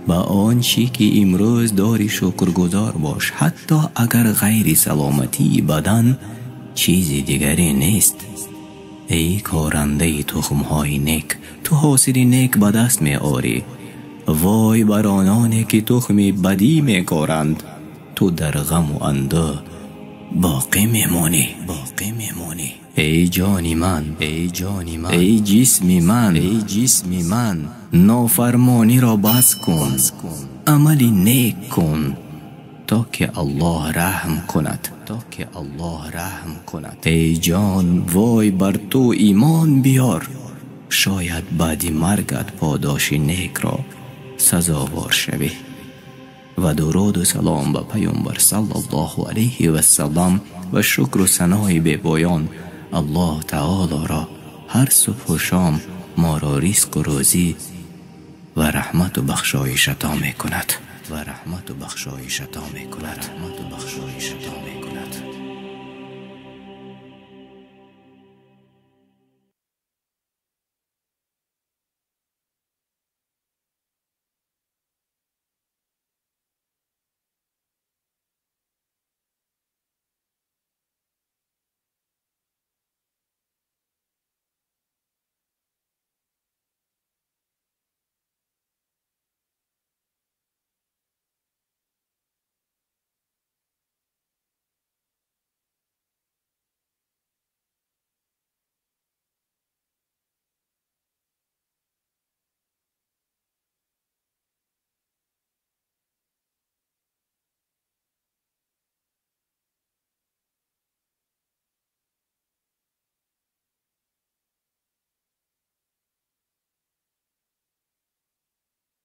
با آنچه که امروز داری شکرگزار باش، حتی اگر غیر سلامتی بدن چیزی دیگری نیست. ای کارنده تخمهای نیک، تو حاصل نیک به دست می آری. وای بر آنانی که تخم بدی می کارند، تو در غم و اندوه باقی میمانی. ای جانی من، ای جسمی من، نافرمانی را بس کن، عملی نیک کن تا که الله رحم کند. ای جان، وای بر تو ایمان بیار، شاید بعد مرگت پاداش نیک را سزاوار شوی. و درود و سلام به پیامبر صلی الله علیه و سلم و شکر و ثنای به پایان الله تعالی را هر صبح و شام ما را رزق و روزی و رحمت و بخشایش عطا می کند.